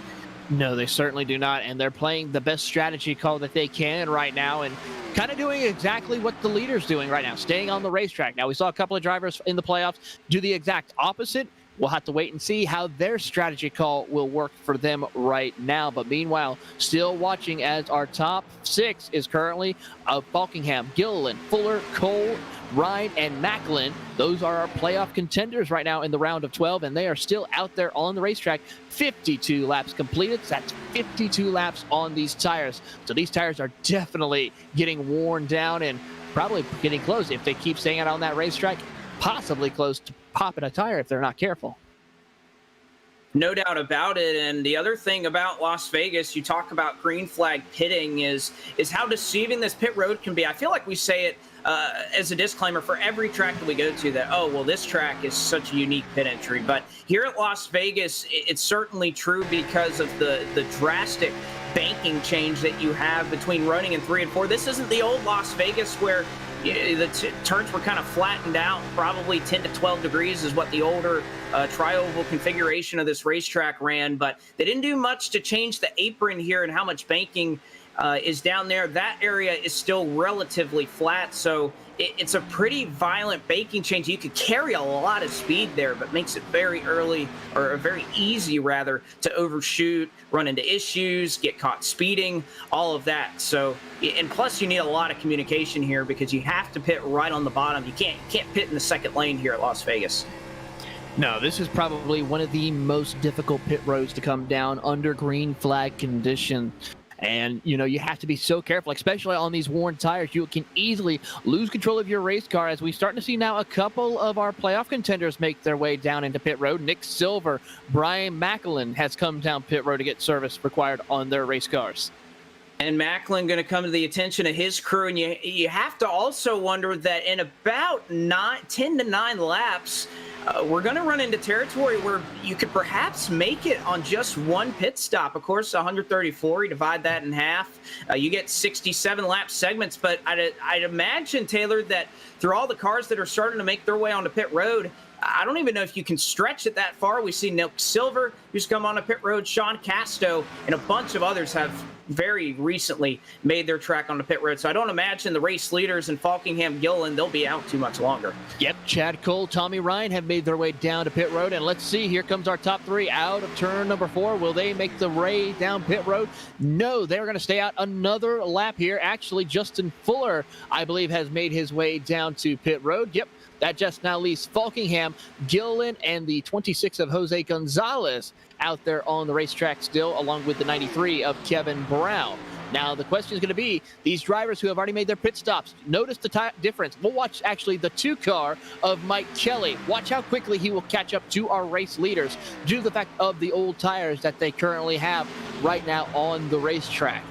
No, they certainly do not, and they're playing the best strategy call that they can right now, and kind of doing exactly what the leader's doing right now, staying on the racetrack. Now, we saw a couple of drivers in the playoffs do the exact opposite. We'll have to wait and see how their strategy call will work for them right now. But meanwhile, still watching as our top 6 is currently Falkingham, Gilliland, Fuller, Cole, Ryan, and Macklin. Those are our playoff contenders right now in the round of 12, and they are still out there on the racetrack. 52 laps completed. That's 52 laps on these tires. So these tires are definitely getting worn down and probably getting close if they keep staying out on that racetrack, possibly close to popping a tire if they're not careful. No doubt about it. And the other thing about Las Vegas, you talk about green flag pitting, is how deceiving this pit road can be. I feel like we say it as a disclaimer for every track that we go to, that, oh, well, this track is such a unique pit entry. But here at Las Vegas, it's certainly true because of the drastic banking change that you have between running in 3 and 4. This isn't the old Las Vegas where the turns were kind of flattened out. Probably 10 to 12 degrees is what the older tri-oval configuration of this racetrack ran, but they didn't do much to change the apron here and how much banking is down there. That area is still relatively flat, so it's a pretty violent banking change. You could carry a lot of speed there, but makes it very early, or very easy rather, to overshoot, run into issues, get caught speeding, all of that. So, and plus you need a lot of communication here because you have to pit right on the bottom. You can't pit in the second lane here at Las Vegas. No, this is probably one of the most difficult pit roads to come down under green flag condition. And, you know, you have to be so careful, especially on these worn tires. You can easily lose control of your race car, as we're starting to see now a couple of our playoff contenders make their way down into pit road. Nick Silver, Brian Macklin has come down pit road to get service required on their race cars. And Macklin going to come to the attention of his crew. And you have to also wonder that in about 10 to 9 laps, we're going to run into territory where you could perhaps make it on just one pit stop. Of course, 134, you divide that in half. You get 67 lap segments. But I'd imagine, Taylor, that through all the cars that are starting to make their way onto pit road, I don't even know if you can stretch it that far. We see Nick Silver, who's come on a pit road, Sean Casto, and a bunch of others have very recently made their track on the pit road. So I don't imagine the race leaders in Falkingham, Gilliland, they'll be out too much longer. Yep, Chad Cole, Tommy Ryan have made their way down to pit road. And let's see, here comes our top 3 out of turn number 4. Will they make the way down pit road? No, they're going to stay out another lap here. Actually, Justin Fuller, I believe, has made his way down to pit road. Yep. That just now leaves Falkingham, Gilliland, and the 26 of Jose Gonzalez out there on the racetrack still, along with the 93 of Kevin Brown. Now, the question is going to be, these drivers who have already made their pit stops, notice the difference. We'll watch, actually, the 2 car of Mike Kelly. Watch how quickly he will catch up to our race leaders due to the fact of the old tires that they currently have right now on the racetrack.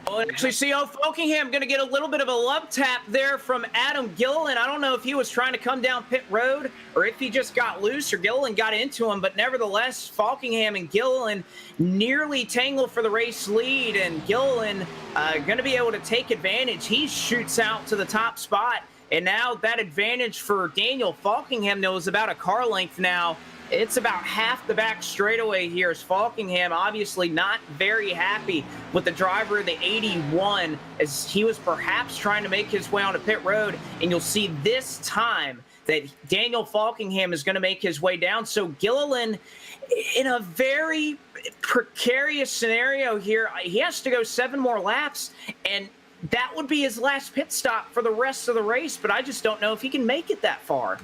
Well, actually, see, Falkingham going to get a little bit of a love tap there from Adam Gilliland. I don't know if he was trying to come down pit road or if he just got loose or Gilliland got into him, but nevertheless, Falkingham and Gilliland nearly tangle for the race lead, and Gilliland going to be able to take advantage. He shoots out to the top spot, and now that advantage for Daniel Falkingham, though, is about a car length now. It's about half the back straightaway here, as Falkingham obviously not very happy with the driver of the 81 as he was perhaps trying to make his way onto pit road. And you'll see this time that Daniel Falkingham is going to make his way down. So Gilliland, in a very precarious scenario here, he has to go 7 more laps. And that would be his last pit stop for the rest of the race, but I just don't know if he can make it that far.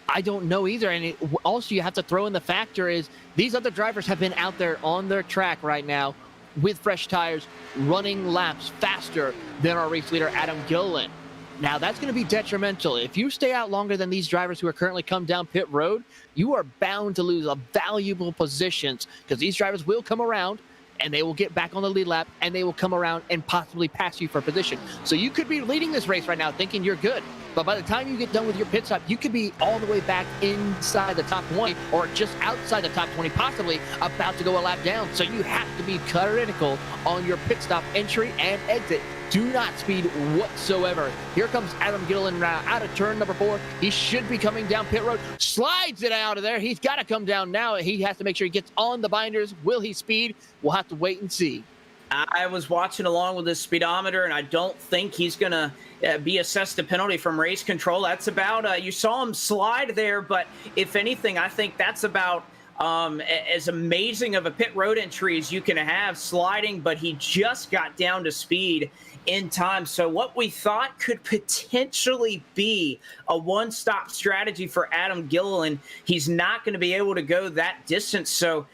I don't know either. And also, you have to throw in the factor is these other drivers have been out there on their track right now with fresh tires, running laps faster than our race leader, Adam Gilliland. Now, that's going to be detrimental. If you stay out longer than these drivers who are currently come down pit road, you are bound to lose a valuable positions because these drivers will come around and they will get back on the lead lap and they will come around and possibly pass you for position. So you could be leading this race right now thinking you're good. But by the time you get done with your pit stop, you could be all the way back inside the top 20 or just outside the top 20, possibly about to go a lap down. So you have to be critical on your pit stop entry and exit. Do not speed whatsoever. Here comes Adam Gilliland now out of turn number 4. He should be coming down pit road. Slides it out of there. He's got to come down now. He has to make sure he gets on the binders. Will he speed? We'll have to wait and see. I was watching along with his speedometer, and I don't think he's going to be assessed a penalty from race control. That's about, you saw him slide there, but if anything, I think that's about as amazing of a pit road entry as you can have sliding, but he just got down to speed in time. So what we thought could potentially be a one-stop strategy for Adam Gilliland, he's not going to be able to go that distance. So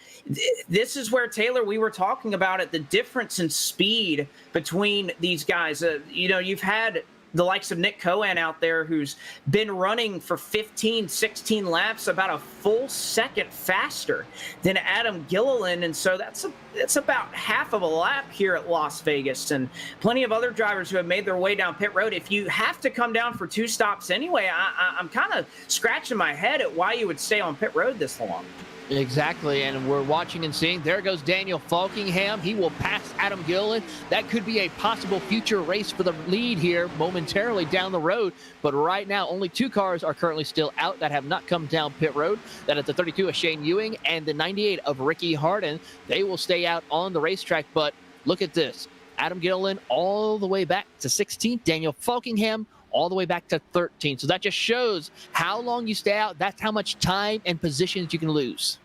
this is where, Taylor, we were talking about it, the difference in speed between these guys. You've had the likes of Nick Cohan out there who's been running for 15, 16 laps, about a full second faster than Adam Gilliland. And so that's about half of a lap here at Las Vegas. And plenty of other drivers who have made their way down pit road. If you have to come down for 2 stops anyway, I'm kind of scratching my head at why you would stay on pit road this long. Exactly, and we're watching and seeing. There goes Daniel Falkingham. He will pass Adam Gilliland. That could be a possible future race for the lead here momentarily down the road. But right now, only 2 cars are currently still out that have not come down pit road. That is the 32 of Shane Ewing and the 98 of Ricky Harden. They will stay out on the racetrack. But look at this. Adam Gilliland all the way back to 16th. Daniel Falkingham all the way back to 13. So that just shows how long you stay out. That's how much time and positions you can lose.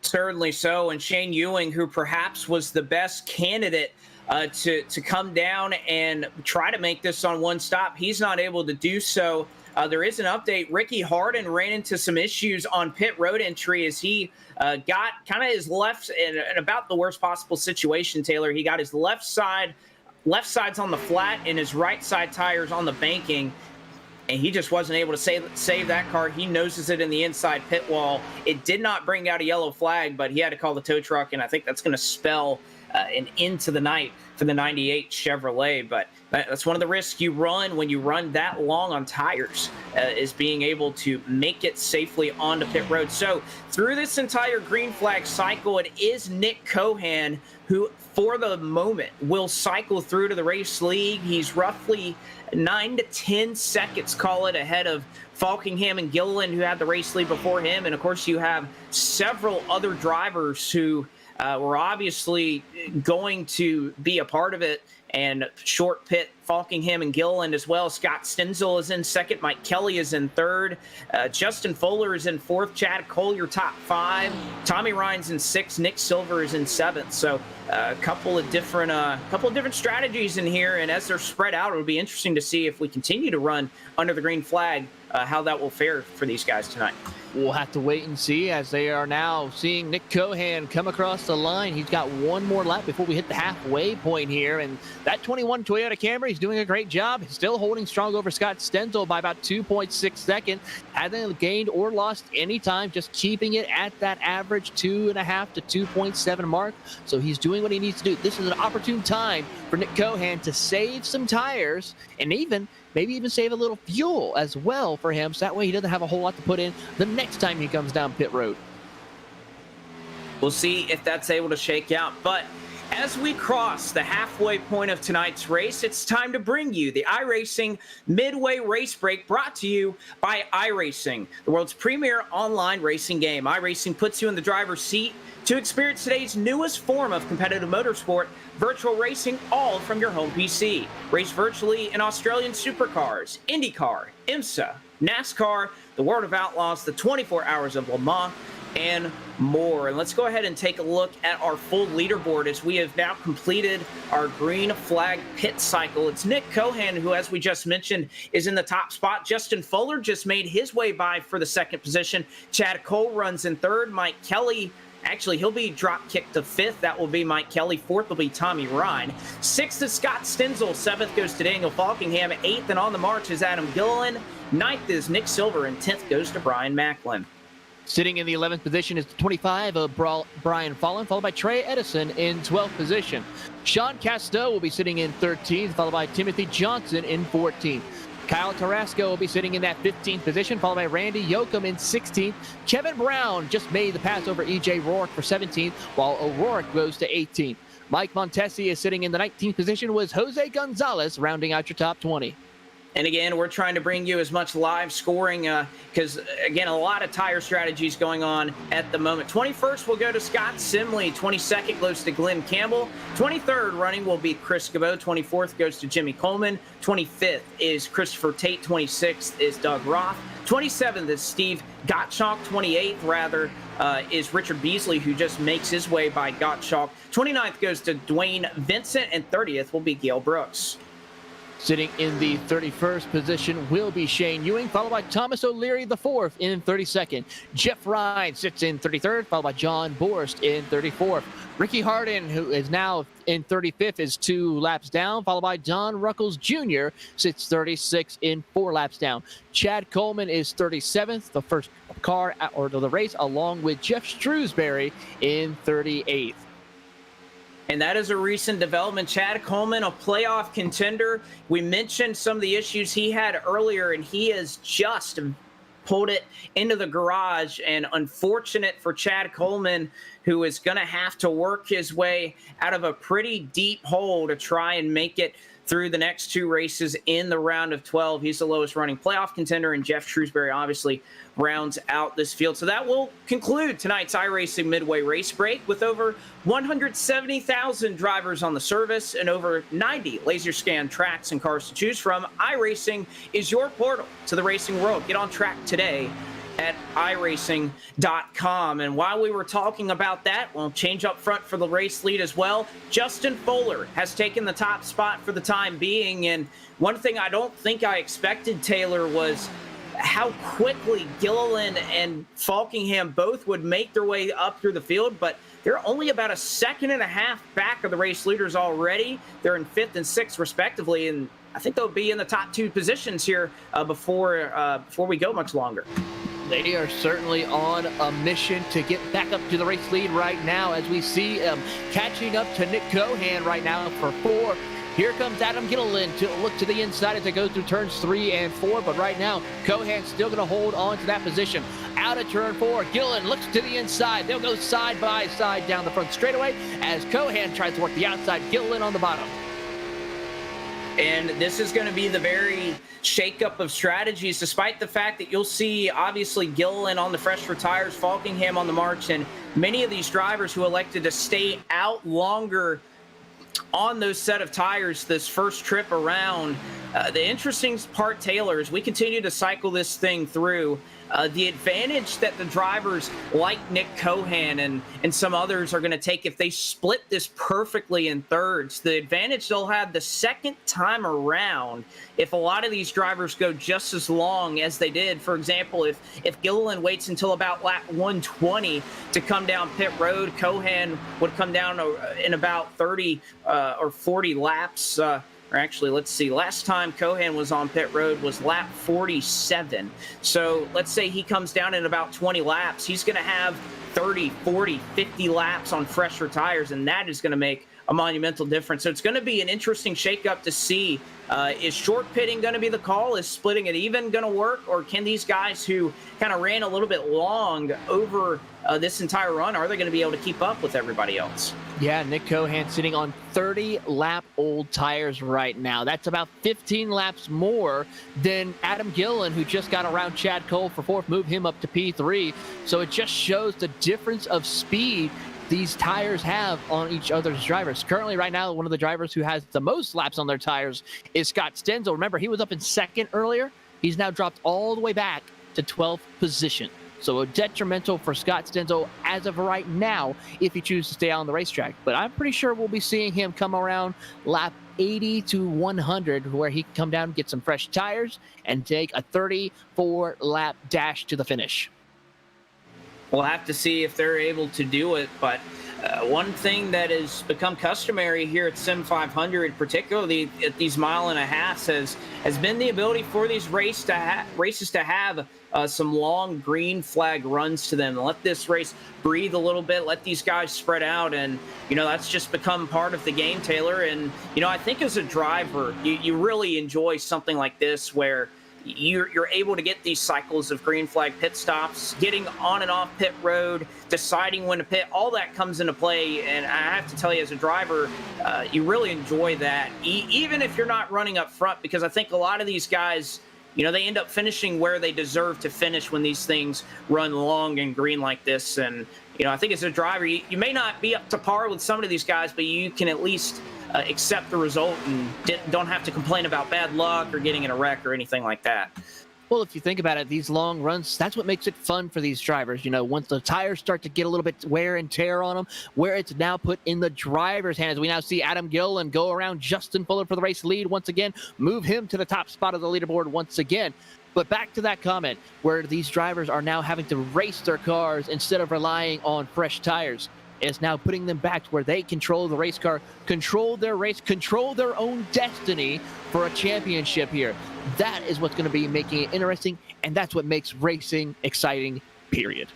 Certainly so. And Shane Ewing, who perhaps was the best candidate to come down and try to make this on one stop, he's not able to do so. There is an update. Ricky Harden ran into some issues on pit road entry as he got kind of his left in about the worst possible situation, Taylor. He got his left side's on the flat and his right side tires on the banking, and he just wasn't able to save that car. He noses it in the inside pit wall. It did not bring out a yellow flag, but he had to call the tow truck, and I think that's going to spell an end to the night for the 98 Chevrolet. But that's one of the risks you run when you run that long on tires, is being able to make it safely onto pit road. So through this entire green flag cycle, it is Nick Cohan who, for the moment, will cycle through to the race lead. He's roughly 9 to 10 seconds, call it, ahead of Falkingham and Gilliland, who had the race lead before him. And, of course, you have several other drivers who were obviously going to be a part of it and short pit Falkingham and Gilliland as well. Scott Stenzel is in second. Mike Kelly is in third. Justin Fuller is in fourth. Chad Collier top 5. Tommy Ryan's in 6th. Nick Silver is in 7th. So a couple of different strategies in here, and as they're spread out, it'll be interesting to see if we continue to run under the green flag, how that will fare for these guys tonight. We'll have to wait and see, as they are now seeing Nick Cohan come across the line. He's got one more lap before we hit the halfway point here, and that 21 Toyota Camry is doing a great job. He's still holding strong over Scott Stenzel by about 2.6 seconds. Hasn't gained or lost any time, just keeping it at that average 2.5 to 2.7 mark. So he's doing what he needs to do. This is an opportune time for Nick Cohan to save some tires and maybe even save a little fuel as well for him, so that way he doesn't have a whole lot to put in the next time he comes down pit road. We'll see if that's able to shake out. But as we cross the halfway point of tonight's race, it's time to bring you the iRacing Midway Race Break, brought to you by iRacing, the world's premier online racing game. iRacing puts you in the driver's seat to experience today's newest form of competitive motorsport, virtual racing, all from your home PC. Race virtually in Australian supercars, IndyCar, IMSA, NASCAR, the World of Outlaws, the 24 Hours of Le Mans, and more. And let's go ahead and take a look at our full leaderboard as we have now completed our green flag pit cycle. It's Nick Cohan who, as we just mentioned, is in the top spot. Justin Fuller just made his way by for the second position. Chad Cole runs in third. Mike Kelly, actually, he'll be drop kicked to fifth. That will be Mike Kelly. Fourth will be Tommy Ryan. Sixth is Scott Stenzel. Seventh goes to Daniel Falkingham. Eighth and on the march is Adam Gilliland. Ninth is Nick Silver. And 10th goes to Brian Macklin. Sitting in the 11th position is the 25 of Brian Fallon, followed by Trey Edison in 12th position. Sean Casto will be sitting in 13th, followed by Timothy Johnson in 14th. Kyle Tarasco will be sitting in that 15th position, followed by Randy Yoakum in 16th. Kevin Brown just made the pass over E.J. Rourke for 17th, while O'Rourke goes to 18th. Mike Montesi is sitting in the 19th position, with Jose Gonzalez rounding out your top 20. And again, we're trying to bring you as much live scoring because, again, a lot of tire strategies going on at the moment. 21st will go to Scott Simley. 22nd goes to Glenn Campbell. 23rd running will be Chris Cabot. 24th goes to Jimmy Coleman. 25th is Christopher Tate. 26th is Doug Roth. 27th is Steve Gottschalk. 28th, is Richard Beasley, who just makes his way by Gottschalk. 29th goes to Dwayne Vincent. And 30th will be Gail Brooks. Sitting in the 31st position will be Shane Ewing, followed by Thomas O'Leary IV in 32nd. Jeff Ryan sits in 33rd, followed by John Borst in 34th. Ricky Harden, who is now in 35th, is 2 laps down, followed by Don Ruckles Jr., sits 36 in 4 laps down. Chad Coleman is 37th, the first car or the race, along with Jeff Shrewsbury in 38th. And that is a recent development. Chad Coleman, a playoff contender. We mentioned some of the issues he had earlier, and he has just pulled it into the garage. And unfortunate for Chad Coleman, who is going to have to work his way out of a pretty deep hole to try and make it through the next 2 races in the round of 12. He's the lowest running playoff contender, and Jeff Shrewsbury obviously rounds out this field. So that will conclude tonight's iRacing Midway Race Break with over 170,000 drivers on the service and over 90 laser scan tracks and cars to choose from. iRacing is your portal to the racing world. Get on track today at iRacing.com. And while we were talking about that, we'll change up front for the race lead as well. Justin Fuller has taken the top spot for the time being. And one thing I don't think I expected, Taylor, was how quickly Gilliland and Falkingham both would make their way up through the field, but they're only about a second and a half back of the race leaders already. They're in 5th and 6th respectively, and I think they'll be in the top 2 positions here before we go much longer. They are certainly on a mission to get back up to the race lead right now, as we see catching up to Nick Cohan right now for 4. Here comes Adam Gilliland to look to the inside as they go through turns 3 and 4. But right now, Cohan's still going to hold on to that position. Out of turn 4, Gilliland looks to the inside. They'll go side by side down the front straightaway as Cohan tries to work the outside. Gilliland on the bottom. And this is going to be the very shakeup of strategies, despite the fact that you'll see, obviously, Gilliland on the fresher tires, Falkingham on the march, and many of these drivers who elected to stay out longer on those set of tires this first trip around. The interesting part, Taylor, is we continue to cycle this thing through. The advantage that the drivers like Nick Cohan and some others are going to take if they split this perfectly in thirds, the advantage they'll have the second time around if a lot of these drivers go just as long as they did. For example, if Gilliland waits until about lap 120 to come down pit road, Cohan would come down in about 30 or 40 laps. Or actually, let's see, last time Cohan was on pit road was lap 47. So let's say he comes down in about 20 laps. He's going to have 30, 40, 50 laps on fresher tires, and that is going to make a monumental difference. So it's going to be an interesting shakeup to see. Is short pitting going to be the call? Is splitting it even going to work? Or can these guys who kind of ran a little bit long over this entire run, are they going to be able to keep up with everybody else? Yeah, Nick Cohan sitting on 30-lap-old tires right now. That's about 15 laps more than Adam Gilliland, who just got around Chad Cole for 4th, moved him up to P3. So it just shows the difference of speed these tires have on each other's drivers. Currently, right now, one of the drivers who has the most laps on their tires is Scott Stenzel. Remember, he was up in 2nd earlier. He's now dropped all the way back to 12th position. So detrimental for Scott Stenzel as of right now if he chooses to stay on the racetrack. But I'm pretty sure we'll be seeing him come around lap 80 to 100 where he can come down, get some fresh tires, and take a 34-lap dash to the finish. We'll have to see if they're able to do it, but one thing that has become customary here at Sim500, particularly at these mile-and-a-halves, has been the ability for these races to have some long green flag runs to them. Let this race breathe a little bit, let these guys spread out, and that's just become part of the game, Taylor. And I think as a driver, you really enjoy something like this where you're able to get these cycles of green flag pit stops, getting on and off pit road, deciding when to pit. All that comes into play, and I have to tell you, as a driver, you really enjoy that, even if you're not running up front, because I think a lot of these guys, they end up finishing where they deserve to finish when these things run long and green like this. And I think as a driver, you may not be up to par with some of these guys, but you can at least accept the result and don't have to complain about bad luck or getting in a wreck or anything like that. Well, if you think about it, these long runs, that's what makes it fun for these drivers. Once the tires start to get a little bit wear and tear on them, where it's now put in the driver's hands. We now see Adam Gilliland go around Justin Fuller for the race lead once again, move him to the top spot of the leaderboard once again. But back to that comment where these drivers are now having to race their cars instead of relying on fresh tires. Is now putting them back to where they control the race car, control their race, control their own destiny for a championship here. That is what's going to be making it interesting, and that's what makes racing exciting, period.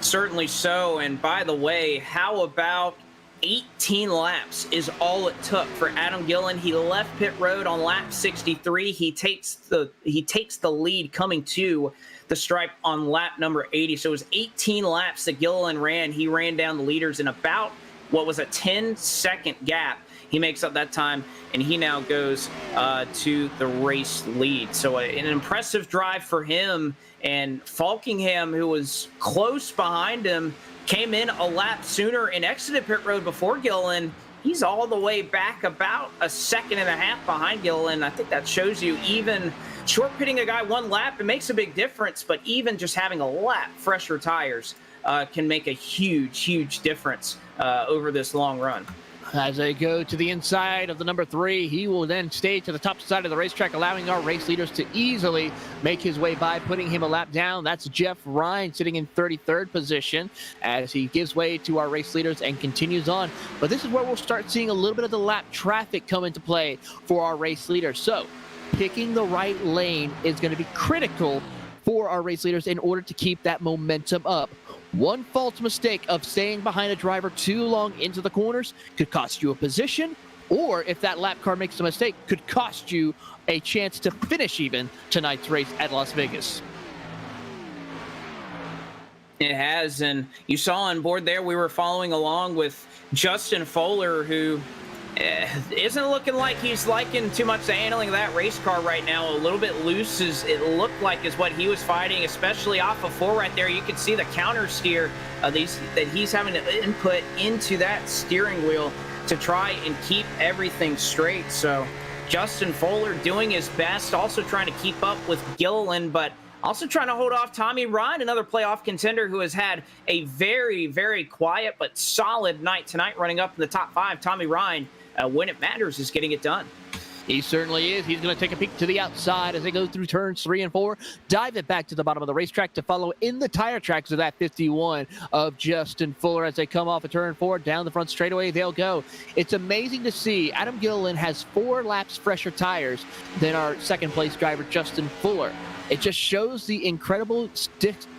Certainly so. And by the way, how about 18 laps is all it took for Adam Gilliland? He left pit road on lap 63. He takes the lead coming to the stripe on lap number 80. So it was 18 laps that Gilliland ran. He ran down the leaders in about what was a 10-second gap. He makes up that time, and he now goes to the race lead. So an impressive drive for him. And Falkingham, who was close behind him, came in a lap sooner and exited pit road before Gilliland. He's all the way back about a second and a half behind Gilliland. I think that shows you even short pitting a guy one lap, it makes a big difference, but even just having a lap fresher tires can make a huge, huge difference over this long run. As they go to the inside of the number 3, he will then stay to the top side of the racetrack, allowing our race leaders to easily make his way by, putting him a lap down. That's Jeff Ryan sitting in 33rd position as he gives way to our race leaders and continues on. But this is where we'll start seeing a little bit of the lap traffic come into play for our race leaders. So picking the right lane is going to be critical for our race leaders in order to keep that momentum up. One false mistake of staying behind a driver too long into the corners could cost you a position, or if that lap car makes a mistake, could cost you a chance to finish even tonight's race at Las Vegas. It has, and you saw on board there, we were following along with Justin Fuller, who isn't looking like he's liking too much the handling of that race car right now. A little bit loose as it looked like is what he was fighting, especially off of 4 right there. You can see the counter steer that he's having to input into that steering wheel to try and keep everything straight. So Justin Fuller doing his best, also trying to keep up with Gilliland, but also trying to hold off Tommy Ryan, another playoff contender who has had a very, very quiet but solid night tonight, running up in the top 5. Tommy Ryan, when it matters, is getting it done. He certainly is. He's going to take a peek to the outside as they go through turns 3 and 4, dive it back to the bottom of the racetrack to follow in the tire tracks of that 51 of Justin Fuller as they come off of turn 4, down the front straightaway they'll go. It's amazing to see Adam Gilliland has 4 laps fresher tires than our second place driver, Justin Fuller. It just shows the incredible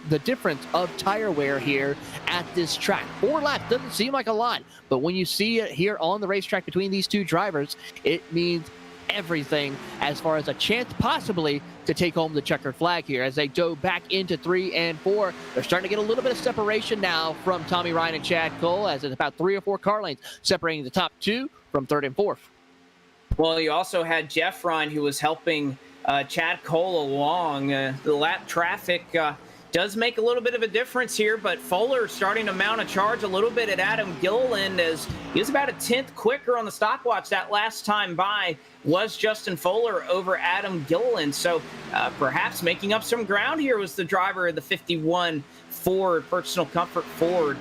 the difference of tire wear here at this track. 4 laps doesn't seem like a lot, but when you see it here on the racetrack between these two drivers, it means everything as far as a chance possibly to take home the checkered flag here as they go back into 3 and 4. They're starting to get a little bit of separation now from Tommy Ryan and Chad Cole, as it's about 3 or 4 car lanes separating the top 2 from 3rd and 4th. Well, you also had Jeff Ryan, who was helping Chad Cole along. The lap traffic does make a little bit of a difference here, but Fuller starting to mount a charge a little bit at Adam Gilliland, as he was about a 10th quicker on the stopwatch that last time by was Justin Fuller over Adam Gilliland. So perhaps making up some ground here was the driver of the 51 Ford, Personal Comfort Ford,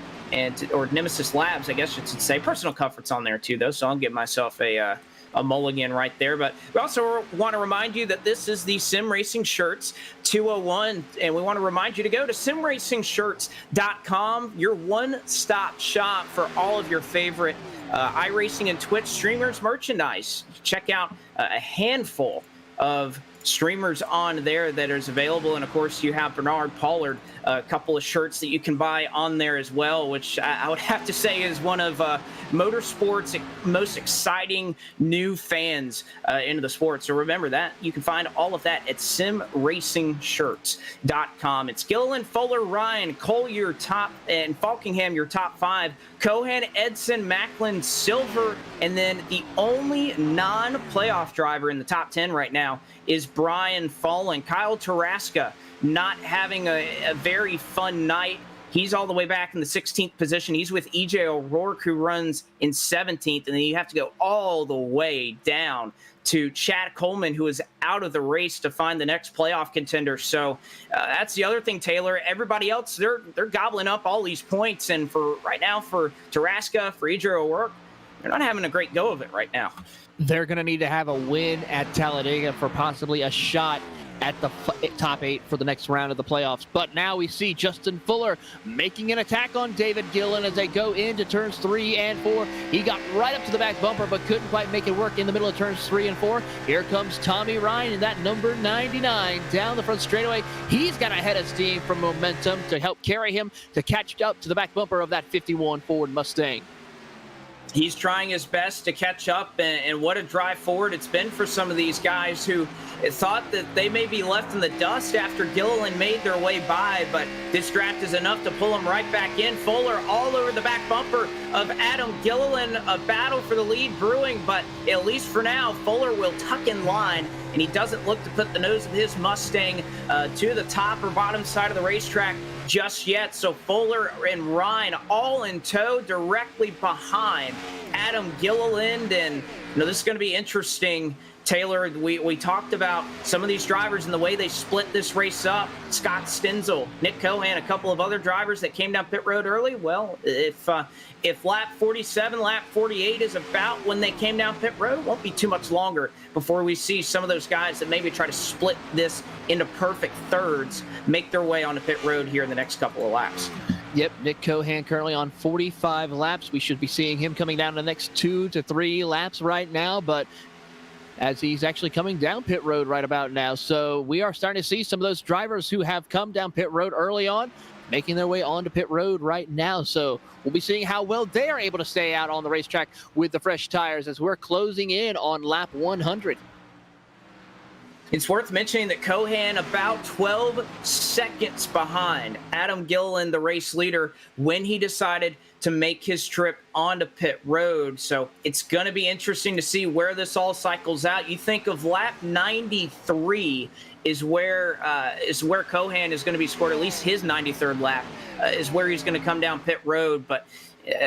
or Nemesis Labs, I guess you should say. Personal Comfort's on there too, though, so I'll give myself a mulligan right there. But we also want to remind you that this is the Sim Racing Shirts 201, and we want to remind you to go to simracingshirts.com, your one-stop shop for all of your favorite iRacing and Twitch streamers merchandise. Check out a handful of streamers on there that is available, and of course you have Bernard Pollard, a couple of shirts that you can buy on there as well, which I would have to say is one of motorsports' most exciting new fans into the sport. So remember that you can find all of that at simracingshirts.com. It's Gilliland, Fuller, Ryan, Cole your top, and Falkingham your top 5, Cohan, Edson, Macklin, Silver, and then the only non-playoff driver in the top 10 right now is Brian Fallen. Kyle Taraska not having a very fun night. He's all the way back in the 16th position. He's with EJ O'Rourke, who runs in 17th, and then you have to go all the way down to Chad Coleman, who is out of the race to find the next playoff contender. So that's the other thing, Taylor. Everybody else, they're gobbling up all these points, and for right now, for Taraska, for EJ O'Rourke, they're not having a great go of it right now. They're going to need to have a win at Talladega for possibly a shot at the top 8 for the next round of the playoffs. But now we see Justin Fuller making an attack on David Gillen as they go into turns 3 and 4. He got right up to the back bumper, but couldn't quite make it work in the middle of turns 3 and 4. Here comes Tommy Ryan in that number 99 down the front straightaway. He's got a head of steam from momentum to help carry him to catch up to the back bumper of that 51 Ford Mustang. He's trying his best to catch up, and what a drive forward it's been for some of these guys who thought that they may be left in the dust after Gilliland made their way by, but this draft is enough to pull them right back in. Fuller all over the back bumper of Adam Gilliland, a battle for the lead brewing, but at least for now, Fuller will tuck in line, and he doesn't look to put the nose of his Mustang to the top or bottom side of the racetrack just yet. So Fuller and Ryan all in tow directly behind Adam Gilliland, and this is going to be interesting. Taylor, we talked about some of these drivers and the way they split this race up. Scott Stenzel, Nick Cohan, a couple of other drivers that came down pit road early. Well, if lap 47, lap 48 is about when they came down pit road, it won't be too much longer before we see some of those guys that maybe try to split this into perfect thirds make their way onto pit road here in the next couple of laps. Yep, Nick Cohan currently on 45 laps. We should be seeing him coming down the next 2 to 3 laps right now, but as he's actually coming down pit road right about now. So we are starting to see some of those drivers who have come down pit road early on making their way onto pit road right now. So we'll be seeing how well they are able to stay out on the racetrack with the fresh tires as we're closing in on lap 100. It's worth mentioning that Cohan about 12 seconds behind Adam Gilliland, the race leader, when he decided to make his trip onto pit road. So it's going to be interesting to see where this all cycles out. You think of lap 93 is where Cohan is going to be scored, at least his 93rd lap is where he's going to come down pit road. But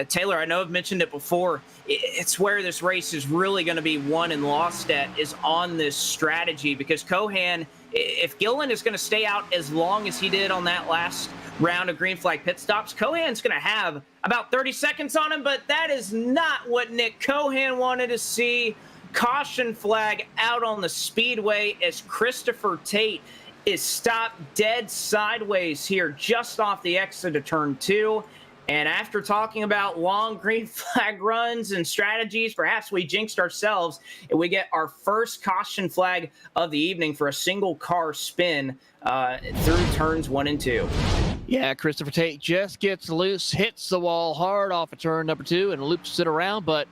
Taylor, I know I've mentioned it before. It's where this race is really going to be won and lost at, is on this strategy, because Cohan, if Gilliland is going to stay out as long as he did on that last round of green flag pit stops, Cohan's going to have about 30 seconds on him, but that is not what Nick Cohan wanted to see. Caution flag out on the speedway as Christopher Tate is stopped dead sideways here just off the exit of turn 2. And after talking about long green flag runs and strategies, perhaps we jinxed ourselves and we get our first caution flag of the evening for a single car spin through turns 1 and 2. Yeah, Christopher Tate just gets loose, hits the wall hard off of turn number 2 and loops it around, but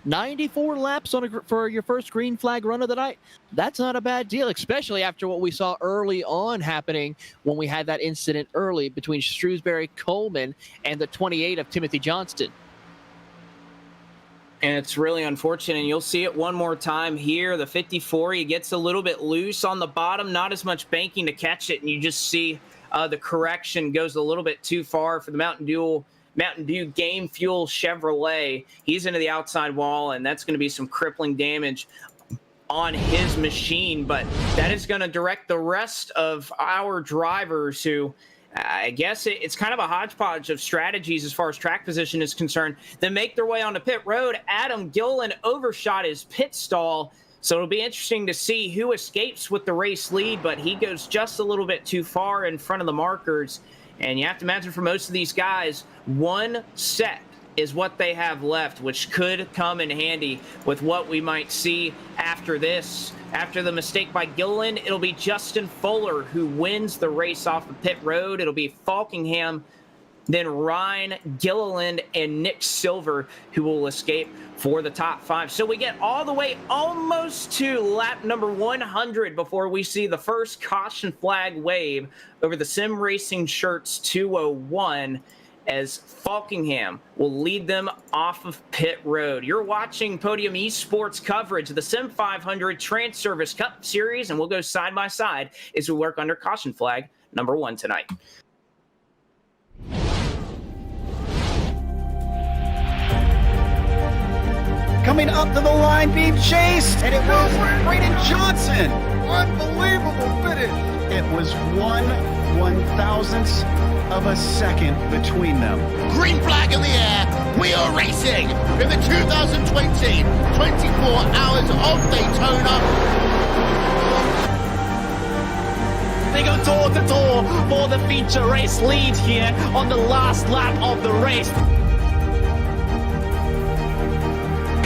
94 laps for your first green flag run of the night. That's not a bad deal, especially after what we saw early on happening when we had that incident early between Shrewsbury Coleman and the 28 of Timothy Johnston. And it's really unfortunate. And you'll see it one more time here. The 54, he gets a little bit loose on the bottom, not as much banking to catch it. And you just see the correction goes a little bit too far for the Mountain Dew Game Fuel Chevrolet. He's into the outside wall, and that's going to be some crippling damage on his machine, but that is going to direct the rest of our drivers who I guess it's kind of a hodgepodge of strategies as far as track position is concerned. Then make their way onto pit road. Adam Gilliland overshot his pit stall, so it'll be interesting to see who escapes with the race lead, but he goes just a little bit too far in front of the markers. And you have to imagine for most of these guys, one set is what they have left, which could come in handy with what we might see after this. After the mistake by Gilliland, it'll be Justin Fuller who wins the race off the pit road. It'll be Falkingham, then Ryan, Gilliland, and Nick Silver who will escape for the top 5. So we get all the way almost to lap number 100 before we see the first caution flag wave over the Sim Racing Shirts 201, as Falkingham will lead them off of pit road. You're watching Podium Esports coverage of the Sim500 Transervice Cup Series, and we'll go side by side as we work under caution flag number 1 tonight. Coming up to the line, being chased, and it was Braden Johnson. Unbelievable finish. It was 1/1000th of a second between them. Green flag in the air. We are racing in the 2020 24 Hours of Daytona. They go door to door for the feature race lead here on the last lap of the race.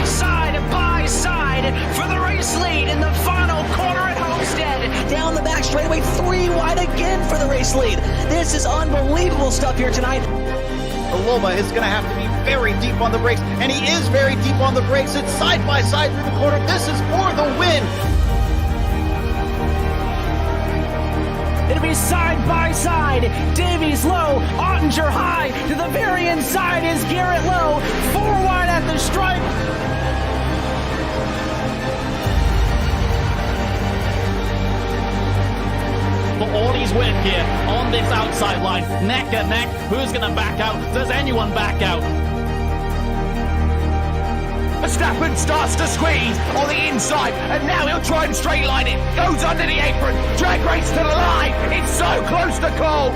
Side by side for the race lead in the final corner at Homestead. Down the back straightaway, 3 wide again for the race lead. This is unbelievable stuff here tonight. Loma is going to have to be very deep on the brakes, and he is very deep on the brakes. It's side by side through the corner. This is for the win. It'll be side by side. Davies low, Ottinger high. To the very inside is Garrett Low. 4 wide at the stripe. For Audie's win here on this outside line. Neck and neck. Who's going to back out? Does anyone back out? Verstappen starts to squeeze on the inside, and now he'll try and straight line it. Goes under the apron. Drag race to the line. It's so close to call.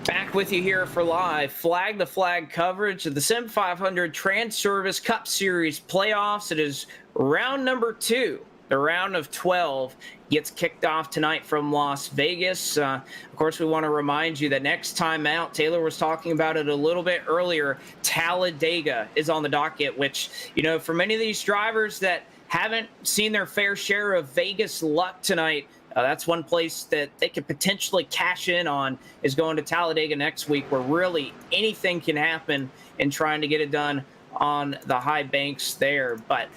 Back with you here for live flag to flag coverage of the Sim500 Transervice Cup Series playoffs. It is round number 2. The round of 12 gets kicked off tonight from Las Vegas. Of course, we want to remind you that next time out, Taylor was talking about it a little bit earlier, Talladega is on the docket, which, you know, for many of these drivers that haven't seen their fair share of Vegas luck tonight, that's one place that they could potentially cash in on, is going to Talladega next week, where really anything can happen in trying to get it done on the high banks there. But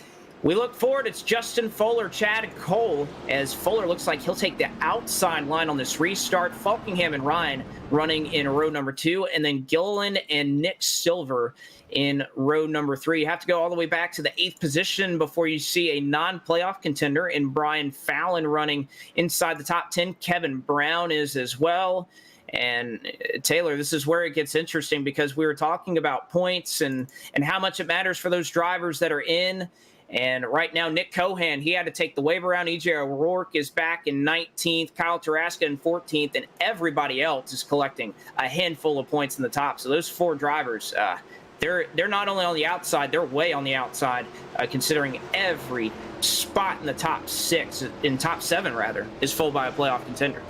we look forward. It's Justin Fuller, Chad Cole, as Fuller looks like he'll take the outside line on this restart. Falkingham and Ryan running in row number 2, and then Gilliland and Nick Silver in row number 3. You have to go all the way back to the 8th position before you see a non-playoff contender in Brian Fallon running inside the top 10. Kevin Brown is as well. And Taylor, this is where it gets interesting, because we were talking about points and how much it matters for those drivers that are in. And right now, Nick Cohan, he had to take the wave around. EJ O'Rourke is back in 19th, Kyle Taraska in 14th, and everybody else is collecting a handful of points in the top. So those 4 drivers, they're not only on the outside, they're way on the outside, considering every spot in the top 7 rather, is full by a playoff contender.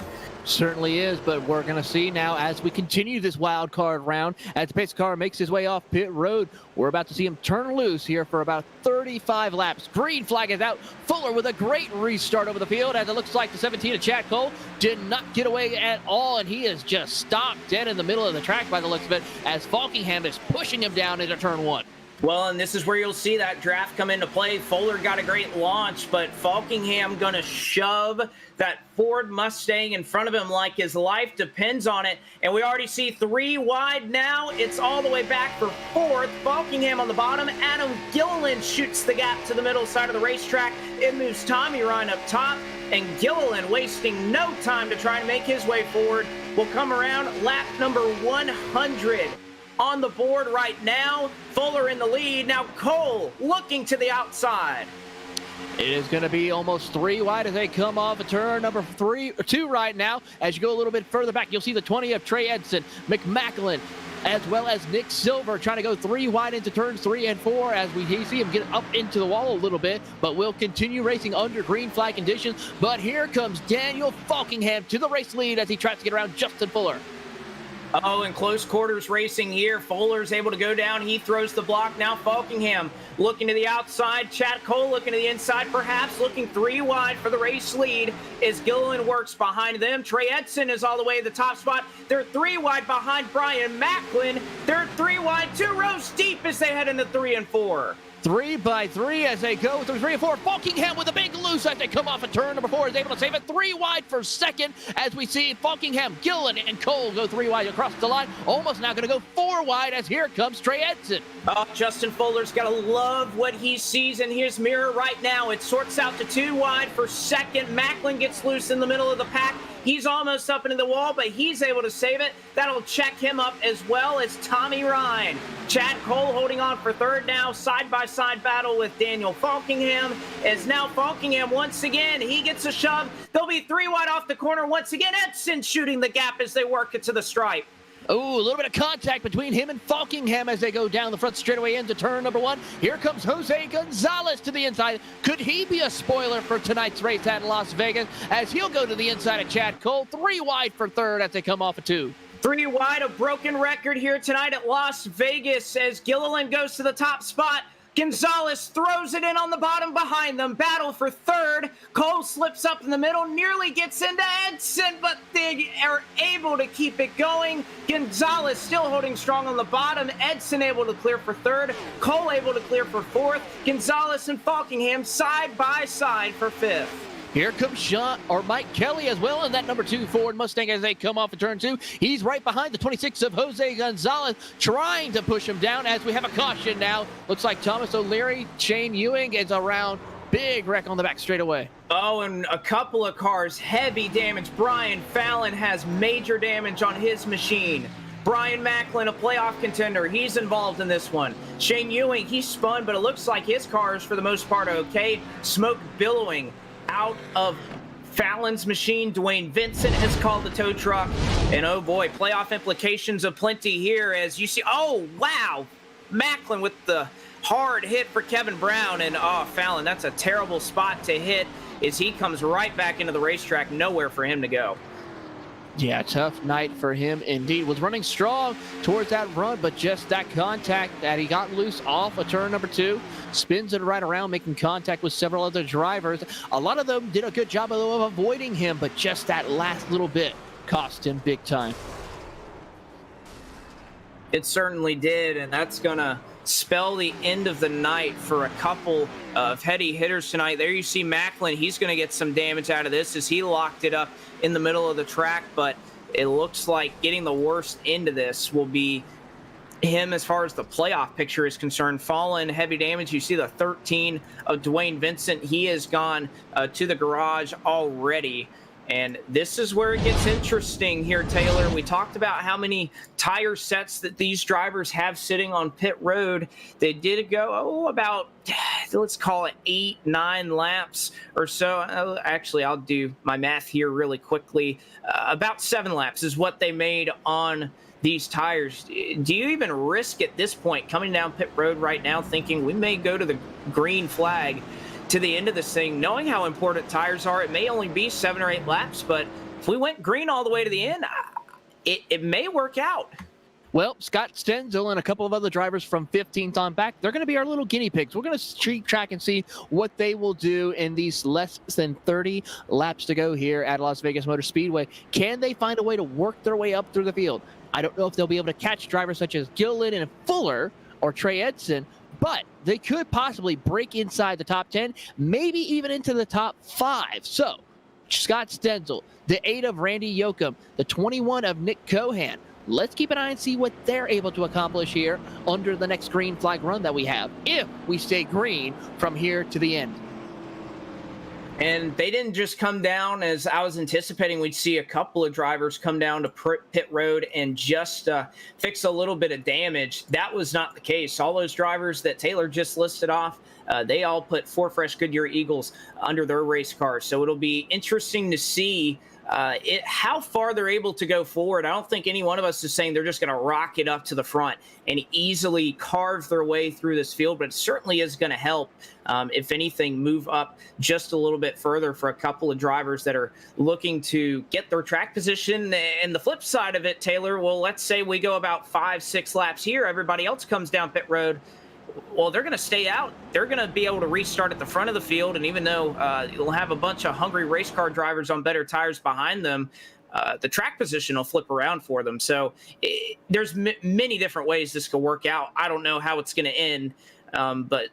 Certainly is, but we're going to see now as we continue this wild card round, as the pace car makes his way off pit road, we're about to see him turn loose here for about 35 laps. Green flag is out. Fuller with a great restart over the field, as it looks like the 17 of Chad Cole did not get away at all, and he is just stopped dead in the middle of the track by the looks of it, as Falkingham is pushing him down into turn 1. Well, and this is where you'll see that draft come into play. Fuller got a great launch, but Falkingham going to shove that Ford Mustang in front of him like his life depends on it. And we already see 3 wide now. It's all the way back for 4th. Falkingham on the bottom. Adam Gilliland shoots the gap to the middle side of the racetrack. It moves Tommy Ryan up top. And Gilliland, wasting no time to try and make his way forward, will come around lap number 100. On the board right now, Fuller in the lead. Now Cole looking to the outside. It is going to be almost 3 wide as they come off a turn number 2 right now. As you go a little bit further back, you'll see the 20 of Trey Edson, McMacklin, as well as Nick Silver trying to go 3 wide into turns 3 and 4 as we see him get up into the wall a little bit, but will continue racing under green flag conditions. But here comes Daniel Falkingham to the race lead as he tries to get around Justin Fuller. Oh, in close quarters racing here. Fuller's able to go down. He throws the block. Now Falkingham looking to the outside. Chad Cole looking to the inside, perhaps looking 3 wide for the race lead as Gilliland works behind them. Trey Edson is all the way to the top spot. They're 3 wide behind Brian Macklin. They're 3 wide, 2 rows deep as they head into 3 and 4. 3 by 3 as they go through 3 and 4. Falkingham with a big loose as they come off a turn number 4 is able to save it 3 wide for second as we see Falkingham, Gillen, and Cole go 3 wide across the line. Almost now going to go 4 wide as here comes Trey Edson. Oh, Justin Fuller's got to love what he sees in his mirror right now. It sorts out to 2 wide for second. Macklin gets loose in the middle of the pack. He's almost up into the wall, but he's able to save it. That'll check him up as well as Tommy Ryan. Chad Cole holding on for third now. Side-by-side battle with Daniel Falkingham. As now Falkingham once again, he gets a shove. They'll be 3 wide off the corner once again. Edson shooting the gap as they work it to the stripe. Oh, a little bit of contact between him and Falkingham as they go down the front straightaway into turn number 1. Here comes Jose Gonzalez to the inside. Could he be a spoiler for tonight's race at Las Vegas as he'll go to the inside of Chad Cole. 3 wide for third as they come off a 2. 3 wide, a broken record here tonight at Las Vegas as Gilliland goes to the top spot. Gonzalez throws it in on the bottom behind them. Battle for third. Cole slips up in the middle, nearly gets into Edson, but they are able to keep it going. Gonzalez still holding strong on the bottom. Edson able to clear for third. Cole able to clear for fourth. Gonzalez and Falkingham side by side for fifth. Here comes Mike Kelly as well in that number 2 Ford Mustang as they come off of turn 2. He's right behind the 26 of Jose Gonzalez, trying to push him down as we have a caution now. Looks like Thomas O'Leary, Shane Ewing is around. Big wreck on the back straightaway. Oh, and a couple of cars, heavy damage. Brian Fallon has major damage on his machine. Brian Macklin, a playoff contender, he's involved in this one. Shane Ewing, he spun, but it looks like his car is for the most part okay. Smoke billowing out of Fallon's machine. Dwayne Vincent has called the tow truck. And oh boy, playoff implications aplenty here as you see. Oh, wow. Macklin with the hard hit for Kevin Brown. And oh, Fallon, that's a terrible spot to hit as he comes right back into the racetrack. Nowhere for him to go. Yeah, tough night for him indeed. Was running strong towards that run, but just that contact that he got loose off of turn number 2. Spins it right around, making contact with several other drivers. A lot of them did a good job of avoiding him, but just that last little bit cost him big time. It certainly did, and that's going to spell the end of the night for a couple of heady hitters tonight. There you see Macklin. He's going to get some damage out of this as he locked it up in the middle of the track, but it looks like getting the worst into this will be him as far as the playoff picture is concerned. Fallen, heavy damage. You see the 13 of Dwayne Vincent. He has gone to the garage already. And this is where it gets interesting here, Taylor. We talked about how many tire sets that these drivers have sitting on pit road. They did go, about, let's call it 8-9 laps or so. Actually, I'll do my math here really quickly. About 7 laps is what they made on these tires. Do you even risk at this point coming down pit road right now thinking we may go to the green flag to the end of this thing, knowing how important tires are? It may only be 7 or 8 laps, but if we went green all the way to the end, it may work out. Well, Scott Stenzel and a couple of other drivers from 15th on back, they're going to be our little guinea pigs. We're going to keep track and see what they will do in these less than 30 laps to go here at Las Vegas Motor Speedway. Can they find a way to work their way up through the field? I don't know if they'll be able to catch drivers such as Gilliland and Fuller or Trey Edson, but they could possibly break inside the top 10, maybe even into the top 5. So, Scott Stenzel, the 8 of Randy Yoakum, the 21 of Nick Cohan. Let's keep an eye and see what they're able to accomplish here under the next green flag run that we have, if we stay green from here to the end. And they didn't just come down, as I was anticipating we'd see a couple of drivers come down to pit road and just fix a little bit of damage. That was not the case. All those drivers that Taylor just listed off, they all put 4 fresh Goodyear Eagles under their race cars. So it'll be interesting to see how far they're able to go forward. I don't think any one of us is saying they're just going to rocket up to the front and easily carve their way through this field, but it certainly is going to help, if anything, move up just a little bit further for a couple of drivers that are looking to get their track position. And the flip side of it, Taylor, well, let's say we go about 5-6 laps here. Everybody else comes down pit road. Well, they're going to stay out. They're going to be able to restart at the front of the field. And even though you'll have a bunch of hungry race car drivers on better tires behind them, the track position will flip around for them. So there's many different ways this could work out. I don't know how it's going to end, but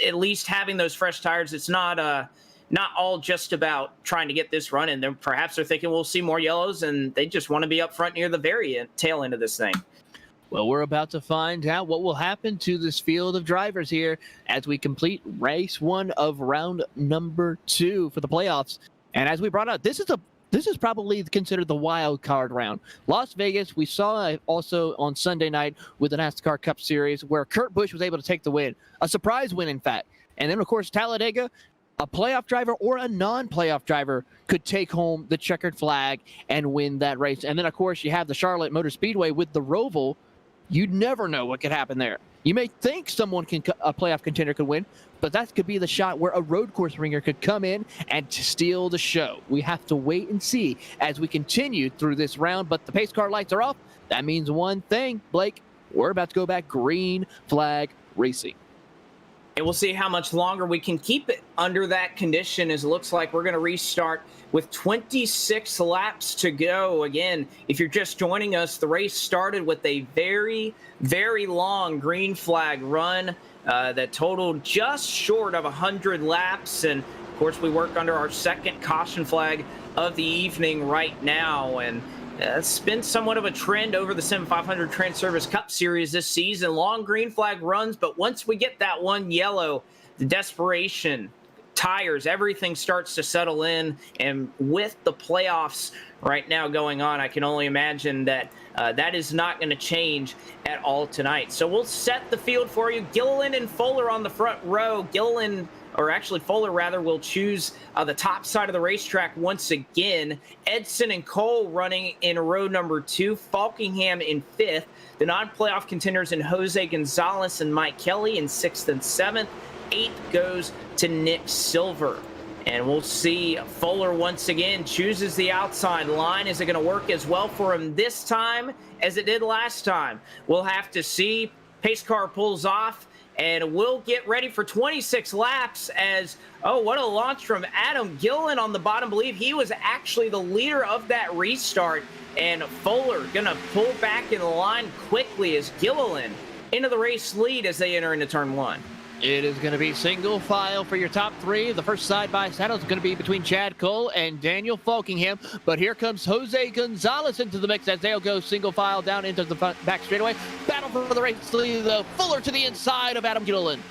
at least having those fresh tires, it's not all just about trying to get this running. Perhaps they're thinking we'll see more yellows, and they just want to be up front near the very tail end of this thing. Well, we're about to find out what will happen to this field of drivers here as we complete race 1 of round number 2 for the playoffs. And as we brought out, this is probably considered the wild card round. Las Vegas, we saw also on Sunday night with the NASCAR Cup Series where Kurt Busch was able to take the win, a surprise win, in fact. And then, of course, Talladega, a playoff driver or a non-playoff driver could take home the checkered flag and win that race. And then, of course, you have the Charlotte Motor Speedway with the Roval. You'd never know what could happen there. You may think a playoff contender could win, but that could be the shot where a road course ringer could come in and steal the show. We have to wait and see as we continue through this round, but the pace car lights are off. That means one thing, Blake, we're about to go back green flag racing. And we'll see how much longer we can keep it under that condition, as it looks like we're going to restart with 26 laps to go. Again, if you're just joining us, the race started with a very, very long green flag run that totaled just short of 100 laps. And, of course, we work under our second caution flag of the evening right now. And it's been somewhat of a trend over the Sim500 Transervice Cup Series this season. Long green flag runs, but once we get that one yellow, the desperation, tires, everything starts to settle in. And with the playoffs right now going on, I can only imagine that that is not going to change at all tonight. So we'll set the field for you. Gilliland and Fuller on the front row. Fuller rather, will choose the top side of the racetrack once again. Edson and Cole running in row number 2. Falkingham in 5th. The non-playoff contenders in Jose Gonzalez and Mike Kelly in 6th and 7th. 8th goes to Nick Silver. And we'll see Fuller once again chooses the outside line. Is it going to work as well for him this time as it did last time? We'll have to see. Pace car pulls off. And we'll get ready for 26 laps as, what a launch from Adam Gillen on the bottom. I believe he was actually the leader of that restart. And Fuller going to pull back in the line quickly as Gilliland into the race lead as they enter into turn 1. It is going to be single file for your top 3. The first side-by-side is going to be between Chad Cole and Daniel Falkingham. But here comes Jose Gonzalez into the mix as they'll go single file down into the back straightaway. Battle for the race lead, though. Fuller to the inside of Adam Gilliland.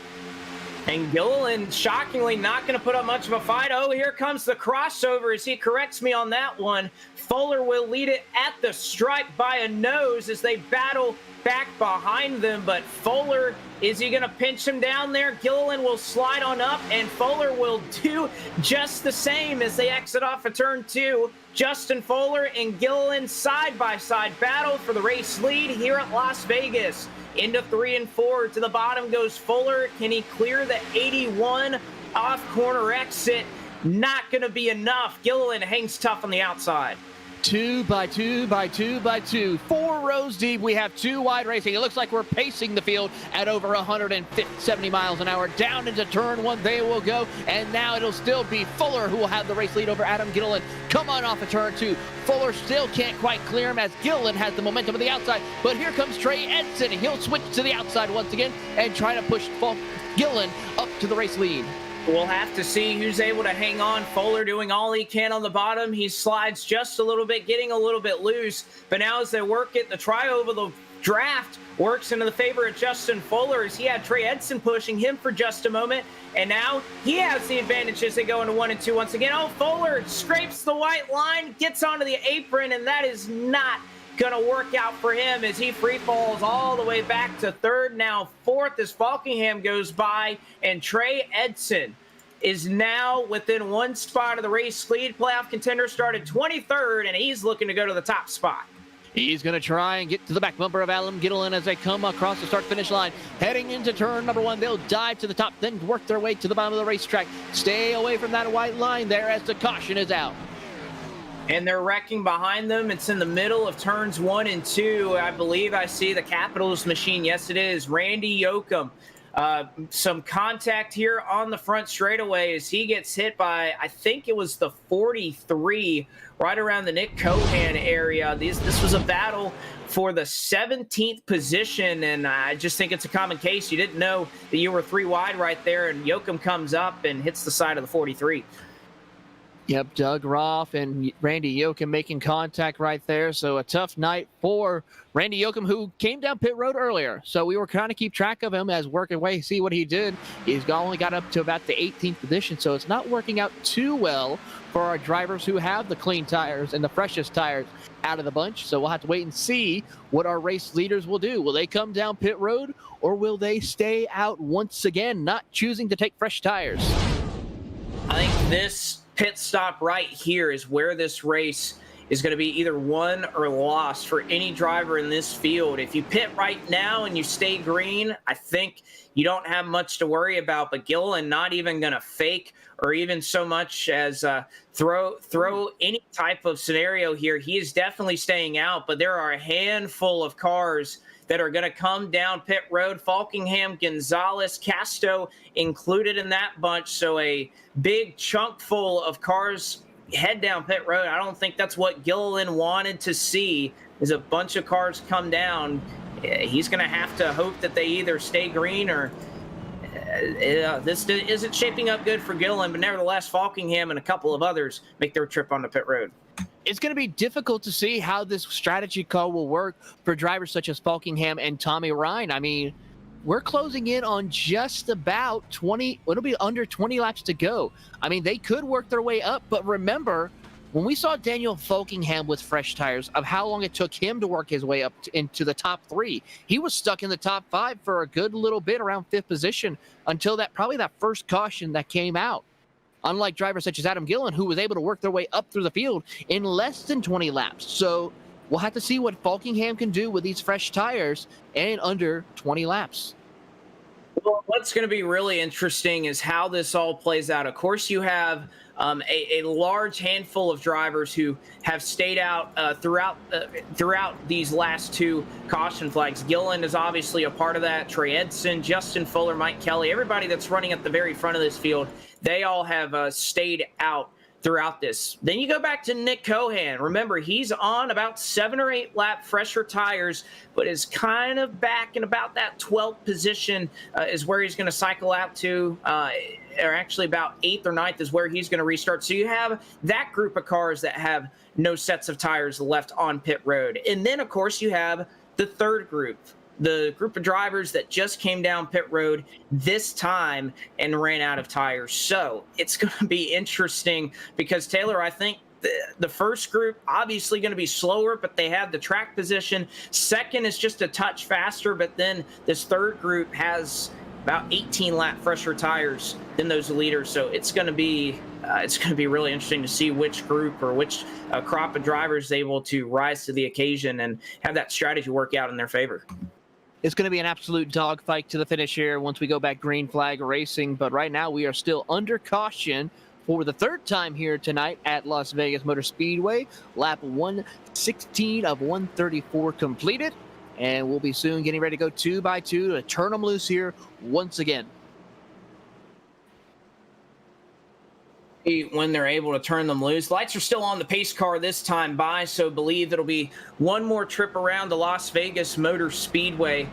And Gilliland, shockingly, not going to put up much of a fight. Oh, here comes the crossover as he corrects me on that one. Fuller will lead it at the stripe by a nose as they battle back behind them. But Fuller, is he going to pinch him down there? Gilliland will slide on up, and Fuller will do just the same as they exit off of turn 2. Justin Fuller and Gilliland side-by-side battle for the race lead here at Las Vegas. Into 3 and 4. To the bottom goes Fuller. Can he clear the 81 off corner exit? Not going to be enough. Gilliland hangs tough on the outside. 2 by 2 by 2 by 2. 4 rows deep. We have 2 wide racing. It looks like we're pacing the field at over 170 miles an hour. Down into turn 1 they will go. And now it'll still be Fuller who will have the race lead over Adam Gilliland. Come on off of turn 2. Fuller still can't quite clear him as Gilliland has the momentum on the outside. But here comes Trey Edson. He'll switch to the outside once again and try to push Gilliland up to the race lead. We'll have to see who's able to hang on. Fuller doing all he can on the bottom. He slides just a little bit, getting a little bit loose. But now as they work it, the try over the draft works into the favor of Justin Fuller as he had Trey Edson pushing him for just a moment. And now he has the advantage as they go into 1 and 2 once again. Oh, Fuller scrapes the white line, gets onto the apron, and that is not going to work out for him as he free falls all the way back to third. Now fourth as Falkingham goes by, and Trey Edson is now within 1 spot of the race lead. Playoff contender started 23rd, and he's looking to go to the top spot. He's going to try and get to the back bumper of Adam Gilliland as they come across the start-finish line. Heading into turn number 1, they'll dive to the top, then work their way to the bottom of the racetrack. Stay away from that white line there as the caution is out. And they're wrecking behind them. It's in the middle of turns 1 and 2. I believe I see the Capitals machine. Yes, it is. Randy Yoakum. Some contact here on the front straightaway as he gets hit by, I think it was the 43, right around the Nick Cohan area. This was a battle for the 17th position, and I just think it's a common case. You didn't know that you were 3 wide right there, and Yoakum comes up and hits the side of the 43. Yep, Doug Roth and Randy Yoakum making contact right there. So a tough night for Randy Yoakum, who came down pit road earlier. So we were trying to keep track of him as working away, see what he did. He's only got up to about the 18th position, so it's not working out too well for our drivers who have the clean tires and the freshest tires out of the bunch. So we'll have to wait and see what our race leaders will do. Will they come down pit road, or will they stay out once again, not choosing to take fresh tires? I think this pit stop right here is where this race is going to be either won or lost for any driver in this field. If you pit right now and you stay green, I think you don't have much to worry about. But Gilliland not even going to fake or even so much as throw any type of scenario here. He is definitely staying out, but there are a handful of cars that are going to come down pit road. Falkingham, Gonzalez, Casto included in that bunch. So a big chunk full of cars head down pit road. I don't think that's what Gilliland wanted to see, is a bunch of cars come down. He's going to have to hope that they either stay green or this isn't shaping up good for Gilliland, but nevertheless, Falkingham and a couple of others make their trip onto pit road. It's going to be difficult to see how this strategy call will work for drivers such as Falkingham and Tommy Ryan. I mean, we're closing in on just about 20. It'll be under 20 laps to go. I mean, they could work their way up, but remember, when we saw Daniel Falkingham with fresh tires, of how long it took him to work his way up into the top 3, he was stuck in the top 5 for a good little bit, around 5th position, until probably that first caution that came out. Unlike drivers such as Adam Gilliland, who was able to work their way up through the field in less than 20 laps. So we'll have to see what Falkingham can do with these fresh tires and under 20 laps. Well, what's going to be really interesting is how this all plays out. Of course, you have a large handful of drivers who have stayed out throughout these last 2 caution flags. Gilliland is obviously a part of that. Trey Edson, Justin Fuller, Mike Kelly, everybody that's running at the very front of this field, they all have stayed out throughout this. Then you go back to Nick Cohan. Remember, he's on about 7 or 8 lap fresher tires, but is kind of back in about that 12th position is where he's going to cycle out to, or actually about 8th or 9th is where he's going to restart. So you have that group of cars that have no sets of tires left on pit road. And then, of course, you have the third group, the group of drivers that just came down pit road this time and ran out of tires. So it's going to be interesting because, Taylor, I think the first group obviously going to be slower, but they have the track position. Second is just a touch faster, but then this third group has about 18 lap fresher tires than those leaders. So it's going to be really interesting to see which group or which crop of drivers is able to rise to the occasion and have that strategy work out in their favor. It's going to be an absolute dogfight to the finish here once we go back green flag racing. But right now we are still under caution for the third time here tonight at Las Vegas Motor Speedway. Lap 116 of 134 completed, and we'll be soon getting ready to go 2 by 2 to turn them loose here once again. When they're able to turn them loose. Lights are still on the pace car this time by, so believe it'll be one more trip around the Las Vegas Motor Speedway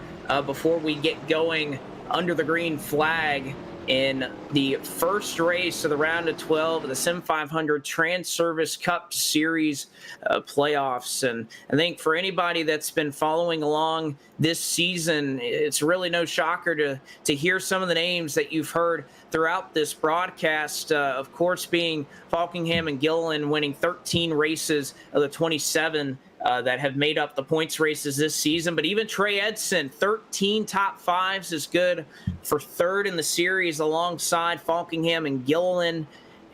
before we get going under the green flag in the first race of the round of 12 of the Sim500 Transervice Cup Series playoffs. And I think for anybody that's been following along this season, it's really no shocker to hear some of the names that you've heard throughout this broadcast, of course being Falkingham and Gilliland winning 13 races of the 27 that have made up the points races this season. But even Trey Edson, 13 top fives is good for third in the series alongside Falkingham and Gilliland.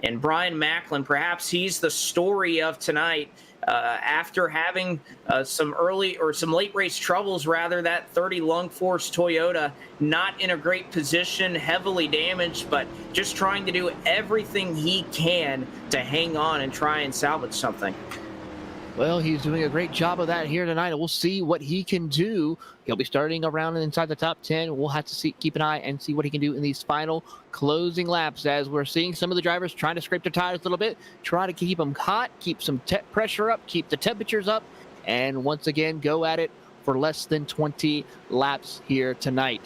And Brian Macklin, perhaps he's the story of tonight. After having some late race troubles, rather, that 30 Lung Force Toyota not in a great position, heavily damaged, but just trying to do everything he can to hang on and try and salvage something. Well, he's doing a great job of that here tonight, and we'll see what he can do. He'll be starting around inside the top 10. We'll have to keep an eye and see what he can do in these final closing laps, as we're seeing some of the drivers trying to scrape their tires a little bit, try to keep them hot, keep some pressure up, keep the temperatures up, and once again go at it for less than 20 laps here tonight.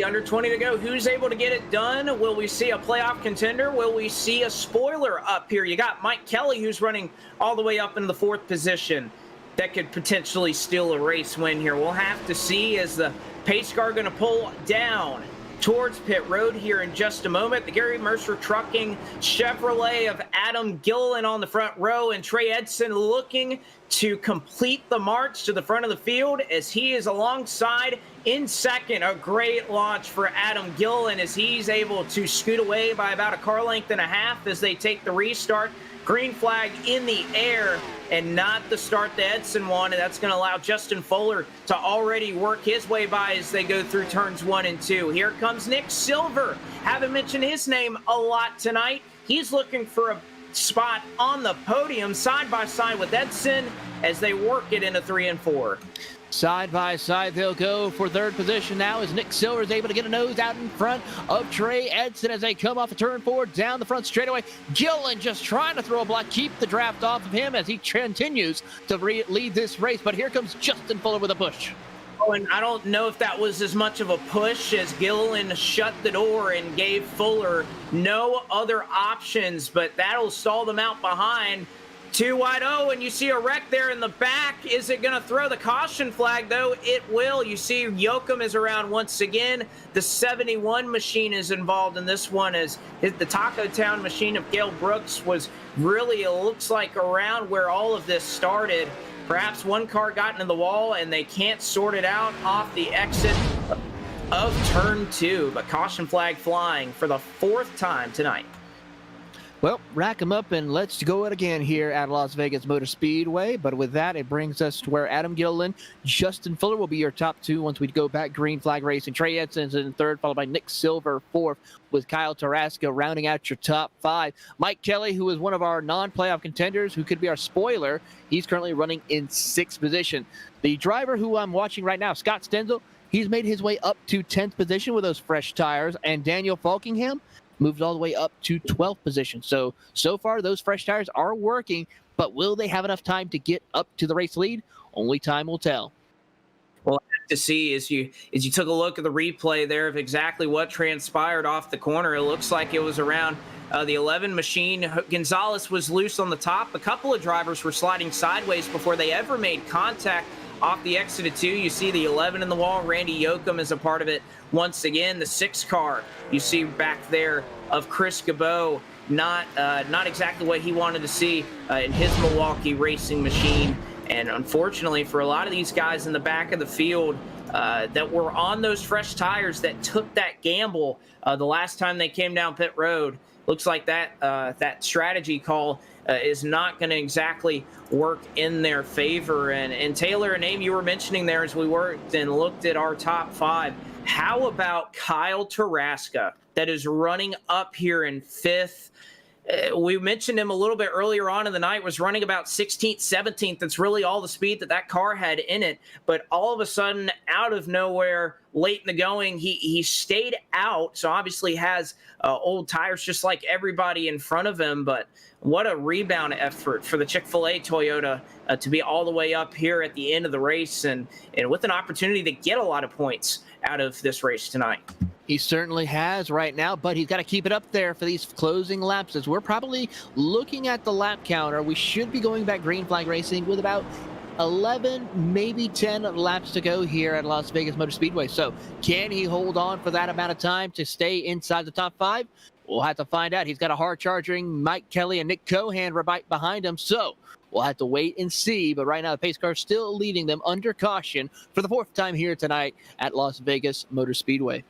Under 20 to go. Who's able to get it done? Will we see a playoff contender? Will we see a spoiler up here? You got Mike Kelly, who's running all the way up in the 4th position. That could potentially steal a race win here. We'll have to see, as the pace car going to pull down towards pit road here in just a moment. The Gary Mercer Trucking Chevrolet of Adam Gilliland on the front row, and Trey Edson looking to complete the march to the front of the field as he is alongside in second. A great launch for Adam Gilliland as he's able to scoot away by about a car length and a half as they take the restart. Green flag in the air, and not the start that Edson wanted. That's going to allow Justin Fuller to already work his way by as they go through turns 1 and 2. Here comes Nick Silver. Haven't mentioned his name a lot tonight. He's looking for a spot on the podium side by side with Edson as they work it into 3 and 4. Side by side, they'll go for third position now as Nick Silver is able to get a nose out in front of Trey Edson as they come off a turn 4 down the front straightaway. Gilliland just trying to throw a block, keep the draft off of him as he continues to lead this race. But here comes Justin Fuller with a push. Oh, and I don't know if that was as much of a push as Gilliland shut the door and gave Fuller no other options, but that'll stall them out behind. 2 wide. Oh, and you see a wreck there in the back. Is it going to throw the caution flag, though? It will. You see Yoakum is around once again. The 71 machine is involved in this one, as the Taco Town machine of Gail Brooks was really, it looks like, around where all of this started. Perhaps one car got into the wall and they can't sort it out off the exit of turn 2. But caution flag flying for the 4th time tonight. Well, rack them up and let's go it again here at Las Vegas Motor Speedway. But with that, it brings us to where Adam Gilliland, Justin Fuller will be your top 2 once we go back green flag racing. Trey Edson's in 3rd, followed by Nick Silver 4th, with Kyle Tarasca rounding out your top 5. Mike Kelly, who is one of our non-playoff contenders, who could be our spoiler, he's currently running in 6th position. The driver who I'm watching right now, Scott Stenzel, he's made his way up to 10th position with those fresh tires, and Daniel Falkingham moved all the way up to 12th position. So far, those fresh tires are working, but will they have enough time to get up to the race lead? Only time will tell. Well, to see as you took a look at the replay there of exactly what transpired off the corner, it looks like it was around the 11 machine. Gonzalez was loose on the top. A couple of drivers were sliding sideways before they ever made contact off the exit of 2. You see the 11 in the wall. Randy Yoakum is a part of it once again. The 6 car you see back there of Chris Gabot, not exactly what he wanted to see in his Milwaukee racing machine. And unfortunately for a lot of these guys in the back of the field that were on those fresh tires that took that gamble the last time they came down pit road, looks like that strategy call is not going to exactly work in their favor. And Taylor, a name you were mentioning there as we worked and looked at our top 5, How about Kyle Taraska that is running up here in 5th? We mentioned him a little bit earlier on in the night, was running about 16th, 17th. That's really all the speed that car had in it. But all of a sudden, out of nowhere, late in the going, he stayed out. So obviously has old tires just like everybody in front of him. But what a rebound effort for the Chick-fil-A Toyota to be all the way up here at the end of the race and with an opportunity to get a lot of points out of this race tonight. He certainly has right now, but he's got to keep it up there for these closing laps. As we're probably looking at the lap counter, we should be going back green flag racing with about 11, maybe 10 laps to go here at Las Vegas Motor Speedway. So can he hold on for that amount of time to stay inside the top 5? We'll have to find out. He's got a hard-charging Mike Kelly and Nick Cohan right behind him. So we'll have to wait and see. But right now, the pace car is still leading them under caution for the 4th time here tonight at Las Vegas Motor Speedway.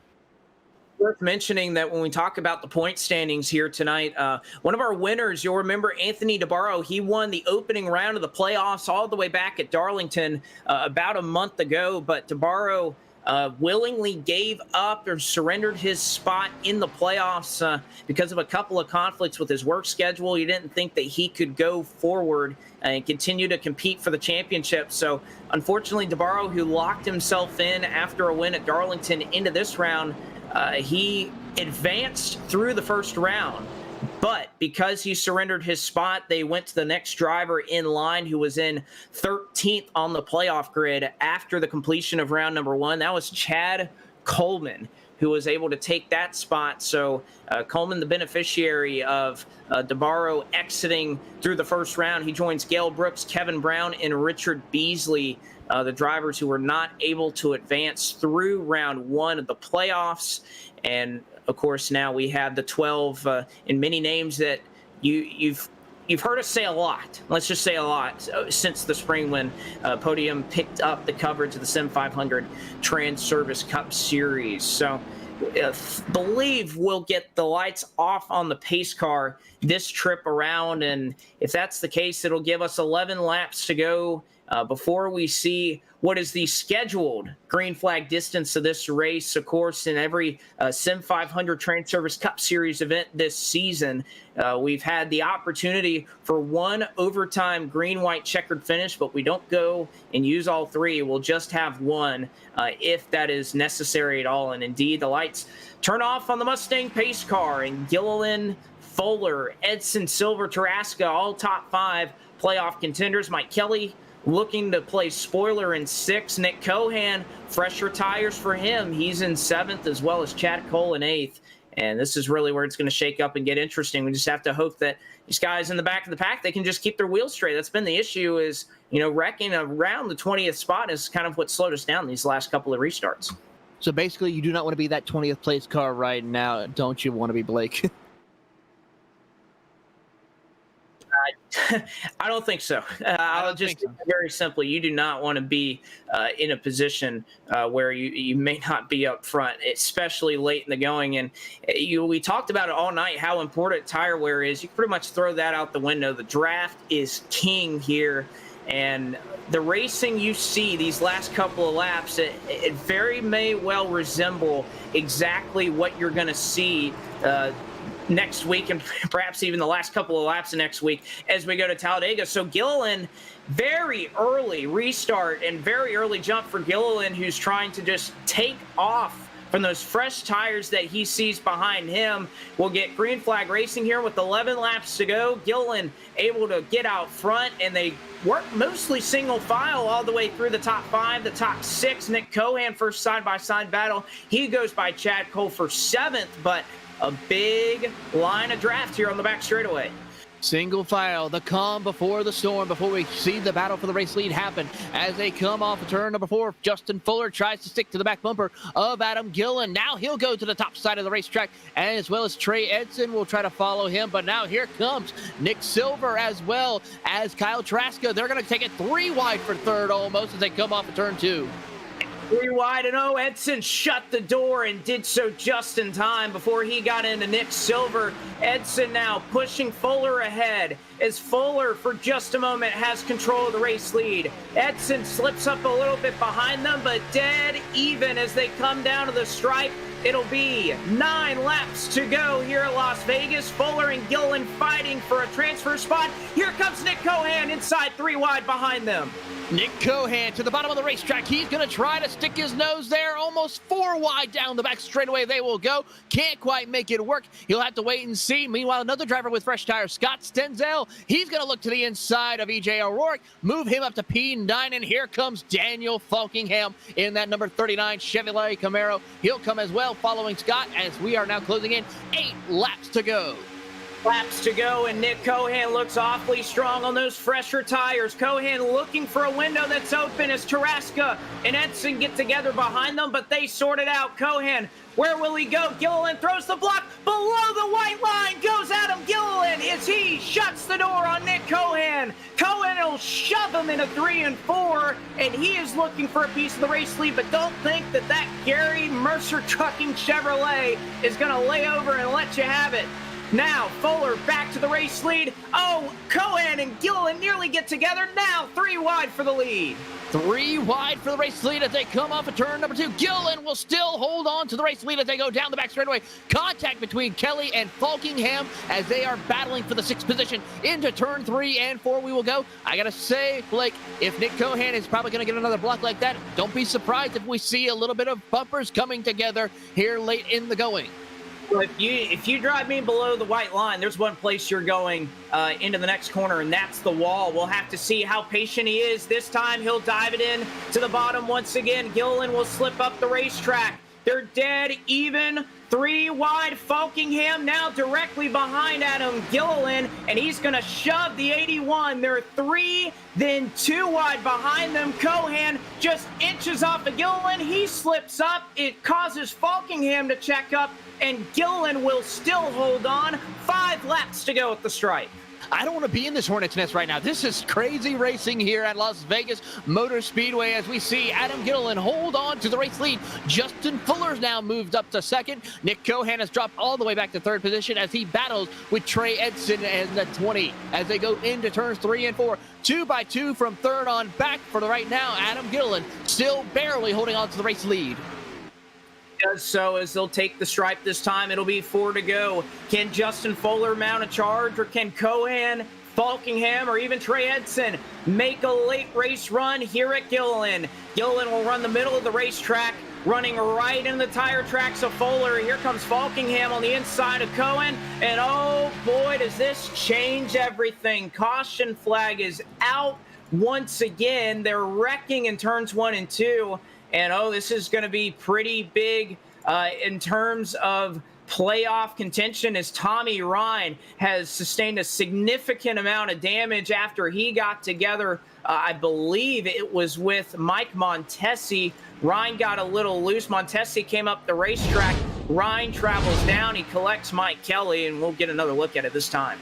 Worth mentioning that when we talk about the point standings here tonight, one of our winners, you'll remember Anthony DeBarro, he won the opening round of the playoffs all the way back at Darlington about a month ago, but DeBarro willingly gave up or surrendered his spot in the playoffs because of a couple of conflicts with his work schedule. He didn't think that he could go forward and continue to compete for the championship. So unfortunately, DeBarro, who locked himself in after a win at Darlington into this round, he advanced through the first round, but because he surrendered his spot, they went to the next driver in line who was in 13th on the playoff grid after the completion of round number 1. That was Chad Coleman, who was able to take that spot. So Coleman, the beneficiary of DeBarro exiting through the first round, he joins Gale Brooks, Kevin Brown, and Richard Beasley, the drivers who were not able to advance through round 1 of the playoffs. And of course, now we have the 12 in many names that you've heard us say a lot. Let's just say a lot since the spring when Podium picked up the coverage of the Sim500 Transervice Cup Series. So believe we'll get the lights off on the pace car this trip around. And if that's the case, it'll give us 11 laps to go before we see what is the scheduled green flag distance of this race. Of course, in every Sim500 Transervice Cup Series event this season, we've had the opportunity for one overtime green-white checkered finish, but we don't go and use all 3. We'll just have one if that is necessary at all. And indeed, the lights turn off on the Mustang pace car, and Gilliland, Fuller, Edson, Silver, Taraska, all top 5 playoff contenders. Mike Kelly looking to play spoiler in 6th. Nick Cohan, fresher tires for him. He's in 7th, as well as Chad Cole in 8th. And this is really where it's going to shake up and get interesting. We just have to hope that these guys in the back of the pack, they can just keep their wheels straight. That's been the issue, is, wrecking around the 20th spot is kind of what slowed us down these last couple of restarts. So basically, you do not want to be that 20th place car right now, don't you want to be, Blake? I don't think so. I'll just very simply, you do not want to be in a position where you may not be up front, especially late in the going. And we talked about it all night, how important tire wear is. You can pretty much throw that out the window. The draft is king here. And the racing you see these last couple of laps, it very may well resemble exactly what you're going to see next week, and perhaps even the last couple of laps of next week as we go to Talladega. So Gilliland, very early restart and very early jump for Gilliland, who's trying to just take off from those fresh tires that he sees behind him. We'll get green flag racing here with 11 laps to go. Gilliland able to get out front, and they work mostly single file all the way through the top 5, the top 6. Nick Cohan, first side-by-side battle. He goes by Chad Cole for 7th, but a big line of draft here on the back straightaway. Single file, the calm before the storm, before we see the battle for the race lead happen. As they come off of turn number 4, Justin Fuller tries to stick to the back bumper of Adam Gillen. Now he'll go to the top side of the racetrack, as well as Trey Edson will try to follow him. But now here comes Nick Silver, as well as Kyle Traska. They're going to take it 3 wide for 3rd almost as they come off of turn 2. 3 wide, and oh, Edson shut the door and did so just in time before he got into Nick Silver. Edson now pushing Fuller ahead as Fuller for just a moment has control of the race lead. Edson slips up a little bit behind them, but dead even as they come down to the stripe. It'll be 9 laps to go here at Las Vegas. Fuller and Gilliland fighting for a transfer spot. Here comes Nick Cohan inside 3 wide behind them. Nick Cohan to the bottom of the racetrack. He's going to try to stick his nose there. Almost 4 wide down the back straightaway they will go. Can't quite make it work. He'll have to wait and see. Meanwhile, another driver with fresh tires, Scott Stenzel. He's going to look to the inside of E.J. O'Rourke, move him up to P9, and here comes Daniel Falkingham in that number 39 Chevrolet Camaro. He'll come as well, following Scott, as we are now closing in 8 laps to go. Laps to go, and Nick Cohan looks awfully strong on those fresher tires. Cohan looking for a window that's open as Taraska and Edson get together behind them, but they sort it out. Cohan, where will he go? Gilliland throws the block below the white line. Goes Adam Gilliland as he shuts the door on Nick Cohan. Cohan will shove him into 3 and 4, and he is looking for a piece of the race lead, but don't think that Gary Mercer Trucking Chevrolet is going to lay over and let you have it. Now, Fuller back to the race lead. Oh, Cohan and Gilliland nearly get together. Now, 3 wide for the lead. 3 wide for the race lead as they come off of turn number 2. Gilliland will still hold on to the race lead as they go down the back straightaway. Contact between Kelly and Falkingham as they are battling for the 6th position. Into turn 3 and 4 we will go. I got to say, Blake, if Nick Cohan is probably going to get another block like that, don't be surprised if we see a little bit of bumpers coming together here late in the going. If you drive me below the white line, there's one place you're going into the next corner, and that's the wall. We'll have to see how patient he is. This time he'll dive it in to the bottom once again. Gilliland will slip up the racetrack. They're dead even. 3 wide. Falkingham now directly behind Adam Gilliland, and he's going to shove the 81. They're 3, then 2 wide behind them. Cohan just inches off of Gilliland. He slips up. It causes Falkingham to check up, and Gilliland will still hold on. 5 laps to go at the stripe. I don't want to be in this hornet's nest right now. This is crazy racing here at Las Vegas Motor Speedway as we see Adam Gilliland hold on to the race lead. Justin Fuller's now moved up to 2nd. Nick Cohan has dropped all the way back to 3rd position as he battles with Trey Edson and the 20 as they go into turns 3 and 4. 2 by 2 from 3rd on back for the right now. Adam Gilliland still barely holding on to the race lead. Does so as they'll take the stripe this time. It'll be 4 to go. Can Justin Fuller mount a charge, or can Cohan, Falkingham, or even Trey Edson make a late race run here at Gilliland? Gilliland will run the middle of the racetrack, running right in the tire tracks of Fuller. Here comes Falkingham on the inside of Cohan, and oh boy, does this change everything. Caution flag is out once again. They're wrecking in turns 1 and 2. And, oh, this is going to be pretty big in terms of playoff contention as Tommy Ryan has sustained a significant amount of damage after he got together. I believe it was with Mike Montesi. Ryan got a little loose. Montesi came up the racetrack. Ryan travels down. He collects Mike Kelly, and we'll get another look at it this time.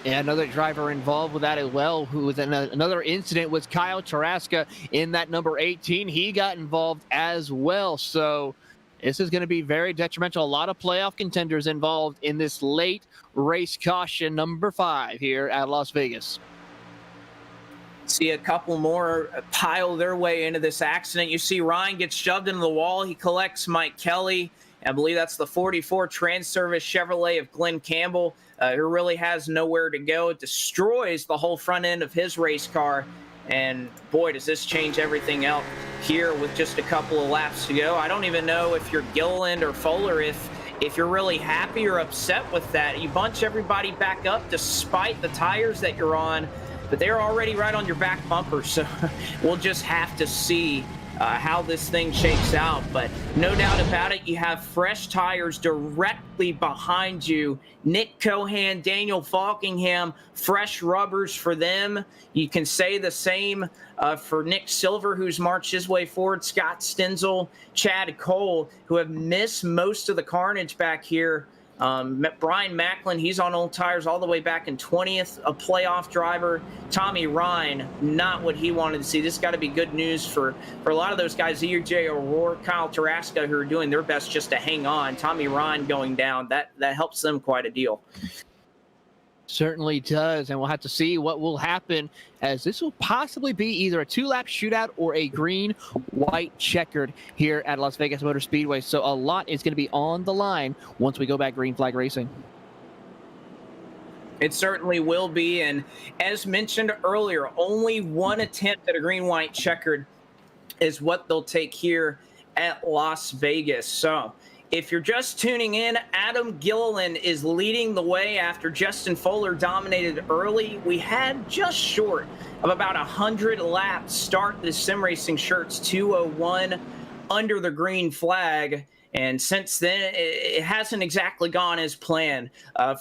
And another driver involved with that as well, who was in another incident, was Kyle Taraska in that number 18. He got involved as well. So this is going to be very detrimental. A lot of playoff contenders involved in this late race caution number 5 here at Las Vegas. See a couple more pile their way into this accident. You see Ryan gets shoved into the wall. He collects Mike Kelly. I believe that's the 44 Transervice Chevrolet of Glenn Campbell, who really has nowhere to go. It destroys the whole front end of his race car. And boy, does this change everything out here with just a couple of laps to go. I don't even know if you're Gilliland or Fuller, if you're really happy or upset with that. You bunch everybody back up despite the tires that you're on, but they're already right on your back bumper. So we'll just have to see how this thing shakes out. But no doubt about it, you have fresh tires directly behind you. Nick Cohan, Daniel Falkingham, fresh rubbers for them. You can say the same for Nick Silver, who's marched his way forward, Scott Stenzel, Chad Cole, who have missed most of the carnage back here Brian Macklin, he's on old tires all the way back in 20th, a playoff driver. Tommy Ryan, not what he wanted to see. This got to be good news for a lot of those guys, EJ O'Rourke, Kyle Tarasca, who are doing their best just to hang on. Tommy Ryan going down, that helps them quite a deal. Certainly does, and we'll have to see what will happen, as this will possibly be either a 2-lap shootout or a green-white checkered here at Las Vegas Motor Speedway. So a lot is going to be on the line once we go back green flag racing. It certainly will be, and as mentioned earlier, only one attempt at a green-white checkered is what they'll take here at Las Vegas. So if you're just tuning in, Adam Gilliland is leading the way after Justin Fuller dominated early. We had just short of about 100 laps start the sim racing shirts 2:01 under the green flag. And since then, it hasn't exactly gone as planned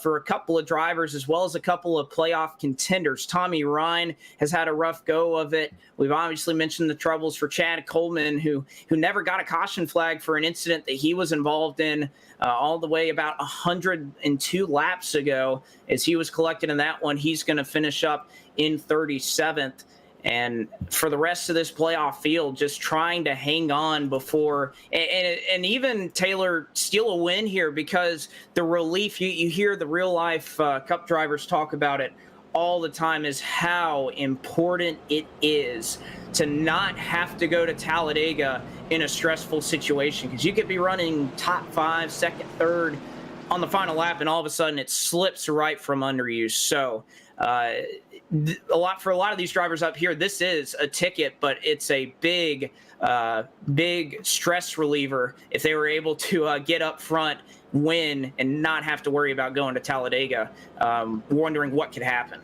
for a couple of drivers as well as a couple of playoff contenders. Tommy Ryan has had a rough go of it. We've obviously mentioned the troubles for Chad Coleman, who never got a caution flag for an incident that he was involved in all the way about 102 laps ago. As he was collected in that one, he's going to finish up in 37th. And for the rest of this playoff field, just trying to hang on before and even Taylor steal a win here, because the relief, you hear the real life cup drivers talk about it all the time, is how important it is to not have to go to Talladega in a stressful situation, because you could be running top 5, second, third on the final lap, and all of a sudden it slips right from under you. So for a lot of these drivers up here, this is a ticket, but it's a big stress reliever if they were able to get up front, win, and not have to worry about going to Talladega, wondering what could happen.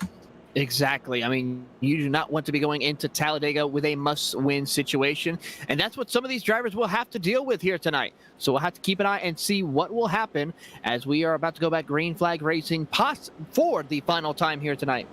Exactly. I mean, you do not want to be going into Talladega with a must-win situation, and that's what some of these drivers will have to deal with here tonight. So we'll have to keep an eye and see what will happen as we are about to go back green flag racing for the final time here tonight.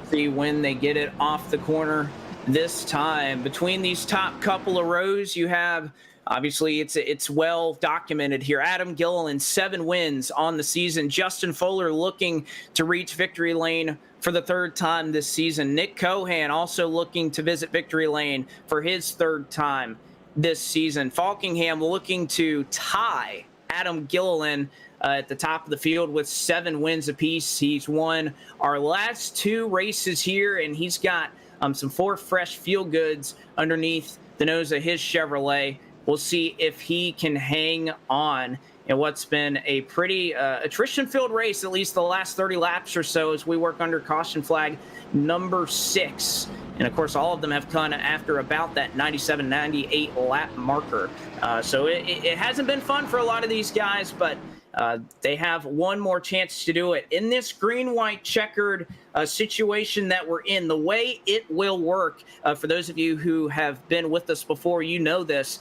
See when they get it off the corner this time. Between these top couple of rows, you have, obviously, it's well documented here, Adam Gilliland, 7 wins on the season. Justin Fuller looking to reach victory lane for the 3rd time this season. Nick Cohan also looking to visit victory lane for his 3rd time this season. Falkingham looking to tie Adam Gilliland at the top of the field with 7 wins apiece. He's won our last 2 races here, and he's got some 4 fresh feel goods underneath the nose of his Chevrolet. We'll see if he can hang on in what's been a pretty attrition-filled race, at least the last 30 laps or so, as we work under caution flag number 6. And, of course, all of them have come after about that 97, 98 lap marker. So it hasn't been fun for a lot of these guys, but they have one more chance to do it. In this green-white checkered situation that we're in, the way it will work, for those of you who have been with us before, you know this.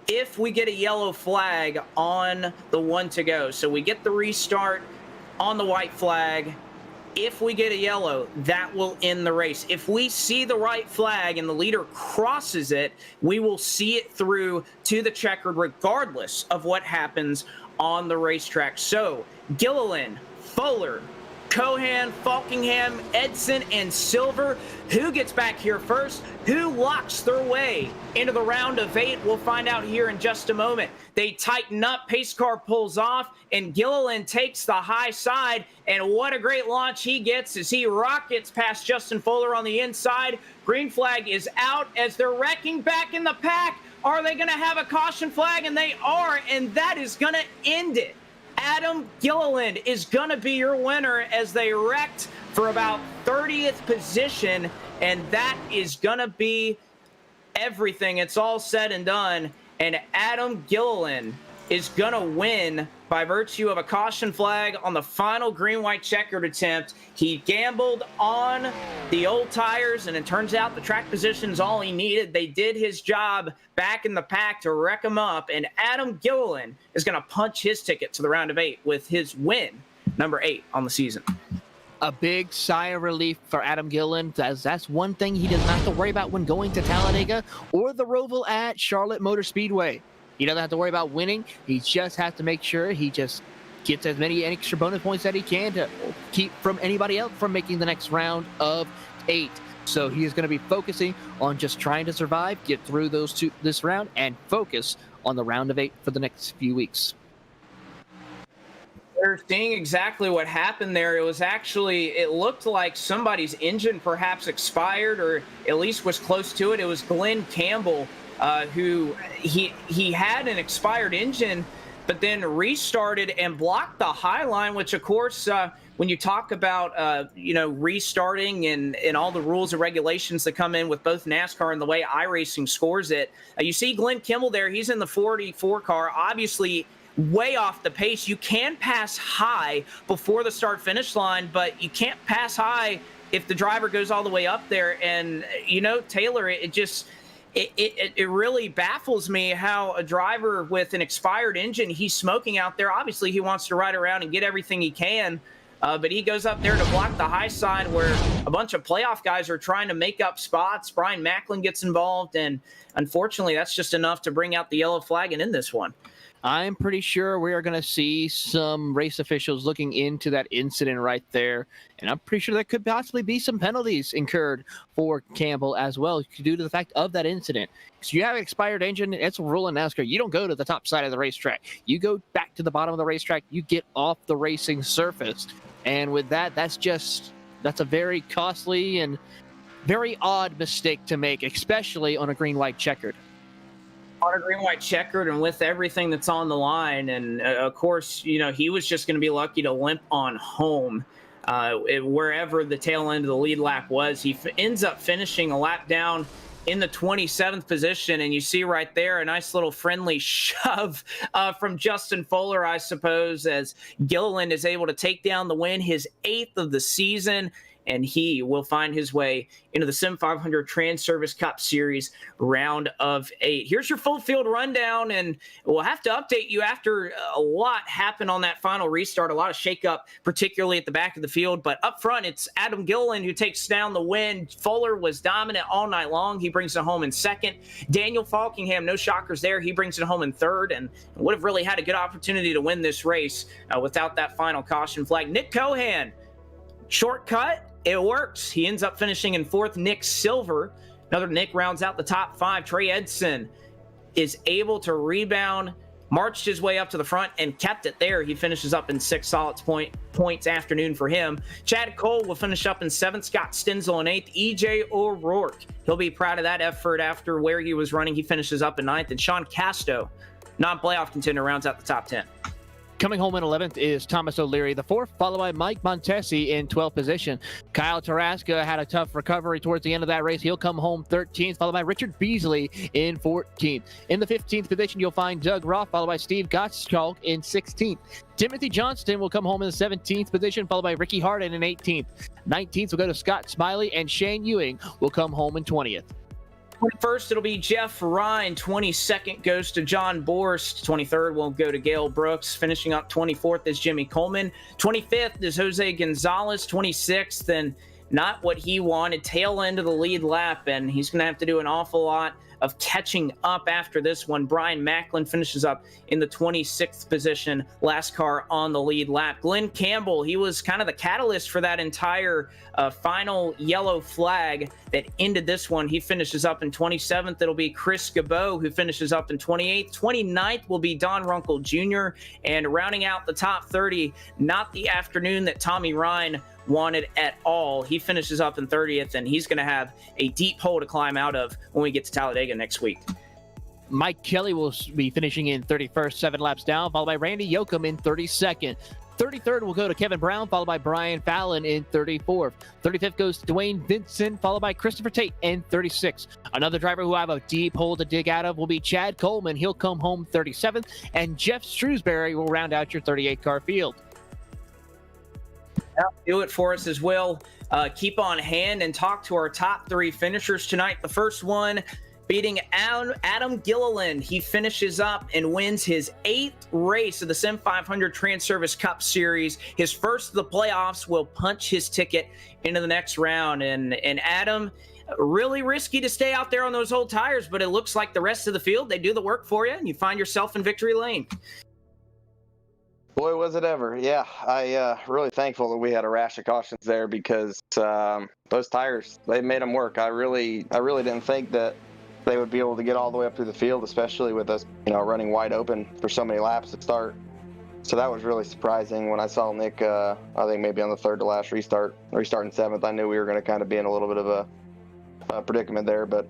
If we get a yellow flag on the 1 to go, so we get the restart on the white flag, if we get a yellow, that will end the race. If we see the right flag and the leader crosses it, we will see it through to the checkered regardless of what happens on the racetrack. So Gilliland, Fuller, Cohan, Falkingham, Edson, and Silver. Who gets back here first? Who locks their way into the round of 8? We'll find out here in just a moment. They tighten up, pace car pulls off, and Gilliland takes the high side, and what a great launch he gets as he rockets past Justin Fuller on the inside. Green flag is out as they're wrecking back in the pack. Are they going to have a caution flag? And they are, and that is going to end it. Adam Gilliland is going to be your winner as they wrecked for about 30th position, and that is going to be everything. It's all said and done, and Adam Gilliland is going to win by virtue of a caution flag on the final green-white checkered attempt. He gambled on the old tires, and it turns out the track position is all he needed. They did his job back in the pack to wreck him up, and Adam Gilliland is going to punch his ticket to the round of 8 with his win, number 8 on the season. A big sigh of relief for Adam Gilliland, as that's one thing he does not have to worry about when going to Talladega or the Roval at Charlotte Motor Speedway. He doesn't have to worry about winning. He just has to make sure he just gets as many extra bonus points that he can to keep from anybody else from making the next round of 8. So he is going to be focusing on just trying to survive, get through this round, and focus on the round of 8 for the next few weeks. We're seeing exactly what happened there. It looked like somebody's engine perhaps expired, or at least was close to it. It was Glenn Campbell, who he had an expired engine, but then restarted and blocked the high line, which of course, when you talk about, restarting and all the rules and regulations that come in with both NASCAR and the way iRacing scores it, you see Glenn Campbell there. He's in the 44 car, obviously way off the pace. You can pass high before the start-finish line, but you can't pass high if the driver goes all the way up there. And, Taylor, it really baffles me how a driver with an expired engine, he's smoking out there. Obviously, he wants to ride around and get everything he can, but he goes up there to block the high side where a bunch of playoff guys are trying to make up spots. Brian Macklin gets involved, and unfortunately, that's just enough to bring out the yellow flag and end this one. I'm pretty sure we are going to see some race officials looking into that incident right there. And I'm pretty sure there could possibly be some penalties incurred for Campbell as well due to the fact of that incident. So you have an expired engine. It's a rule in NASCAR. You don't go to the top side of the racetrack. You go back to the bottom of the racetrack. You get off the racing surface. And with that, that's a very costly and very odd mistake to make, especially on a green-white checkered. On a green-white checkered and with everything that's on the line. And of course, he was just going to be lucky to limp on home wherever the tail end of the lead lap was. He ends up finishing a lap down in the 27th position. And you see right there a nice little friendly shove from Justin Fuller, I suppose, as Gilliland is able to take down the win, his 8th of the season. And he will find his way into the Sim500 Transervice Cup Series round of 8. Here's your full field rundown, and we'll have to update you after a lot happened on that final restart, a lot of shakeup, particularly at the back of the field. But up front, it's Adam Gilliland who takes down the win. Fuller was dominant all night long. He brings it home in 2nd. Daniel Falkingham, no shockers there. He brings it home in 3rd, and would have really had a good opportunity to win this race without that final caution flag. Nick Cohan, shortcut. It works. He ends up finishing in 4th. Nick Silver, another Nick, rounds out the top 5. Trey Edson is able to rebound, marched his way up to the front, and kept it there. He finishes up in 6 solid points afternoon for him. Chad Cole will finish up in 7th. Scott Stenzel in 8th. EJ O'Rourke, he'll be proud of that effort after where he was running. He finishes up in 9th. And Sean Casto, non-playoff contender, rounds out the top 10. Coming home in 11th is Thomas O'Leary, the 4th, followed by Mike Montesi in 12th position. Kyle Tarasca had a tough recovery towards the end of that race. He'll come home 13th, followed by Richard Beasley in 14th. In the 15th position, you'll find Doug Roth, followed by Steve Gottschalk in 16th. Timothy Johnston will come home in the 17th position, followed by Ricky Harden in 18th. 19th will go to Scott Smiley, and Shane Ewing will come home in 20th. 21st, it'll be Jeff Ryan. 22nd goes to John Borst. 23rd will go to Gail Brooks. Finishing up 24th is Jimmy Coleman. 25th is Jose Gonzalez. 26th, and not what he wanted, tail end of the lead lap, and he's going to have to do an awful lot of catching up after this one. Brian Macklin finishes up in the 26th position, last car on the lead lap. Glenn Campbell, he was kind of the catalyst for that entire final yellow flag that ended this one. He finishes up in 27th. It'll be Chris Gabot who finishes up in 28th. 29th will be Don Runkle Jr. And rounding out the top 30, not the afternoon that Tommy Ryan wanted at all. He finishes up in 30th, and he's going to have a deep hole to climb out of when we get to Talladega next week. Mike Kelly will be finishing in 31st, 7 laps down, followed by Randy Yoakum in 32nd. 33rd will go to Kevin Brown, followed by Brian Fallon in 34th. 35th goes to Dwayne Vincent, followed by Christopher Tate in 36th. Another driver who have a deep hole to dig out of will be Chad Coleman. He'll come home 37th, and Jeff Shrewsbury will round out your 38-car field. That'll do it for us as well. Keep on hand and talk to our top 3 finishers tonight. The first one beating Adam Gilliland. He finishes up and wins his 8th race of the Sim500 Transervice Cup Series. His first of the playoffs will punch his ticket into the next round. And Adam, really risky to stay out there on those old tires, but it looks like the rest of the field, they do the work for you, and you find yourself in victory lane. Boy, was it ever. Yeah, I really thankful that we had a rash of cautions there because those tires, they made them work. I really didn't think that they would be able to get all the way up through the field, especially with us, running wide open for so many laps to start. So that was really surprising when I saw Nick, I think maybe on the third to last restarting seventh. I knew we were going to kind of be in a little bit of a predicament there, but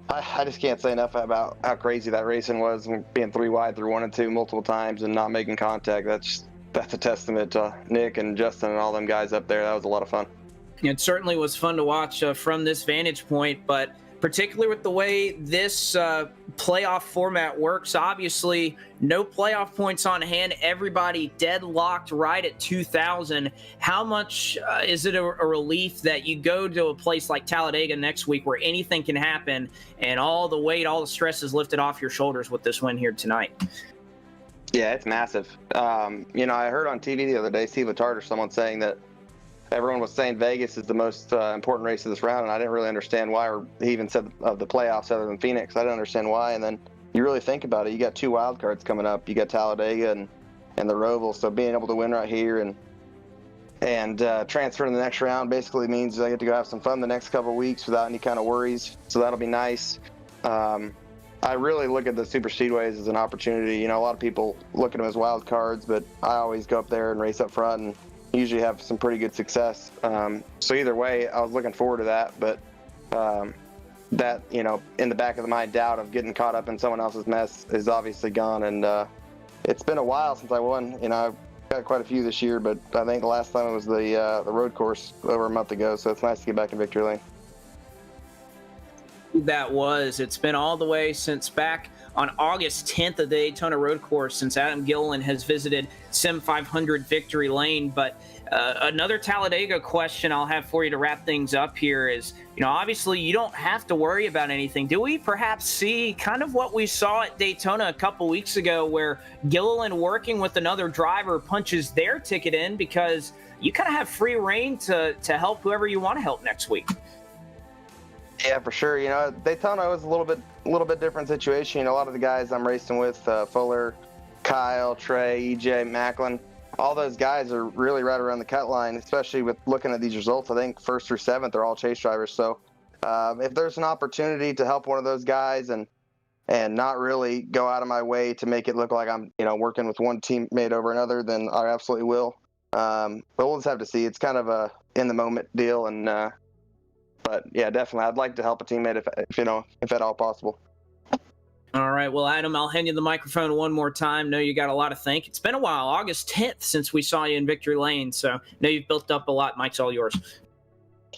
I just can't say enough about how crazy that racing was, being 3 wide through 1 and 2 multiple times and not making contact. That's a testament to Nick and Justin and all them guys up there. That was a lot of fun. It certainly was fun to watch from this vantage point, but particularly with the way this playoff format works, obviously no playoff points on hand, everybody deadlocked right at 2,000. How much is it a relief that you go to a place like Talladega next week where anything can happen and all the weight, all the stress is lifted off your shoulders with this win here tonight? Yeah, it's massive. I heard on TV the other day, Steve Letarte or someone saying that everyone was saying Vegas is the most important race of this round, and I didn't really understand why, or he even said of the playoffs other than Phoenix. I didn't understand why, and then you really think about it. You got 2 wild cards coming up. You got Talladega and the Roval, so being able to win right here and transfer in the next round basically means I get to go have some fun the next couple of weeks without any kind of worries, so that'll be nice. I really look at the super speedways as an opportunity. A lot of people look at them as wild cards, but I always go up there and race up front and usually have some pretty good success. So either way, I was looking forward to that, but that, in the back of the mind, doubt of getting caught up in someone else's mess is obviously gone. And it's been a while since I won. I've got quite a few this year, but I think the last time it was the road course over a month ago. So it's nice to get back in victory lane. It's been all the way since back on August 10th of the Daytona Road Course since Adam Gilliland has visited Sim500 Victory Lane. But another Talladega question I'll have for you to wrap things up here is, obviously you don't have to worry about anything. Do we perhaps see kind of what we saw at Daytona a couple weeks ago where Gilliland working with another driver punches their ticket in because you kind of have free reign to help whoever you want to help next week? Yeah, for sure. Daytona was a little bit different situation. A lot of the guys I'm racing with, Fuller, Kyle, Trey, EJ, Macklin, all those guys are really right around the cut line, especially with looking at these results. I think 1st through 7th are all chase drivers. So if there's an opportunity to help one of those guys and not really go out of my way to make it look like I'm, working with one teammate over another, then I absolutely will. But we'll just have to see. It's kind of a in the moment deal, and but yeah, definitely, I'd like to help a teammate if at all possible. All right, well, Adam, I'll hand you the microphone one more time. Know you got a lot to thank. It's been a while, August 10th since we saw you in Victory Lane, so know you've built up a lot. Mike's all yours.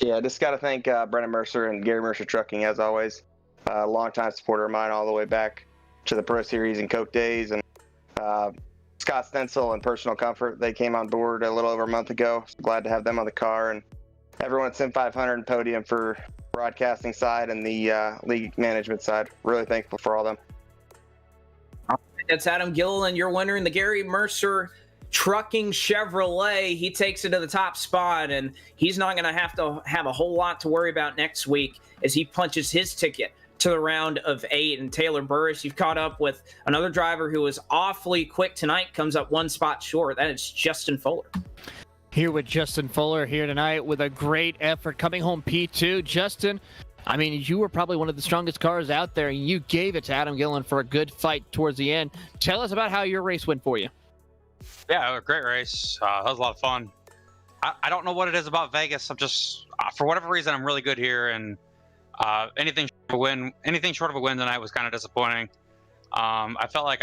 Yeah, just got to thank Brennan Mercer and Gary Mercer Trucking, as always. Longtime supporter of mine all the way back to the Pro Series and Coke days. And Scott Stencil and Personal Comfort, they came on board a little over a month ago. So glad to have them on the car. And everyone at Sim500 and Podium for broadcasting side and the league management side. Really thankful for all them. That's Adam Gilliland, your winner in the Gary Mercer Trucking Chevrolet. He takes it to the top spot, and he's not going to have a whole lot to worry about next week as he punches his ticket to the round of 8. And Taylor Burris, you've caught up with another driver who was awfully quick tonight, comes up 1 spot short. That is Justin Fuller. Here with Justin Fuller here tonight with a great effort coming home P2. Justin, I mean, you were probably one of the strongest cars out there, and you gave it to Adam Gilliland for a good fight towards the end. Tell us about how your race went for you. Yeah, a great race. That was a lot of fun. I don't know what it is about Vegas. I'm just, for whatever reason, I'm really good here, and anything short of a win tonight was kind of disappointing. I felt like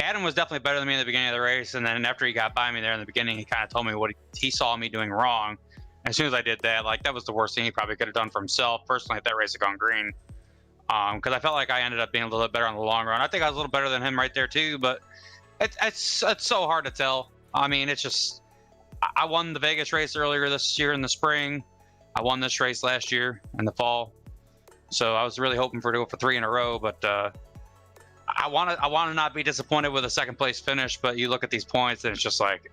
Adam was definitely better than me in the beginning of the race, and then after he got by me there in the beginning, he kind of told me what he saw me doing wrong. As soon as I did that, that was the worst thing he probably could have done for himself personally if that race had gone green. Because I felt like I ended up being a little bit better on the long run. I think I was a little better than him right there too, but it's so hard to tell. I mean, it's just, I won the Vegas race earlier this year in the spring. I won this race last year in the fall. So I was really hoping to go for 3 in a row, but I want to not be disappointed with a second place finish, but you look at these points and it's just like,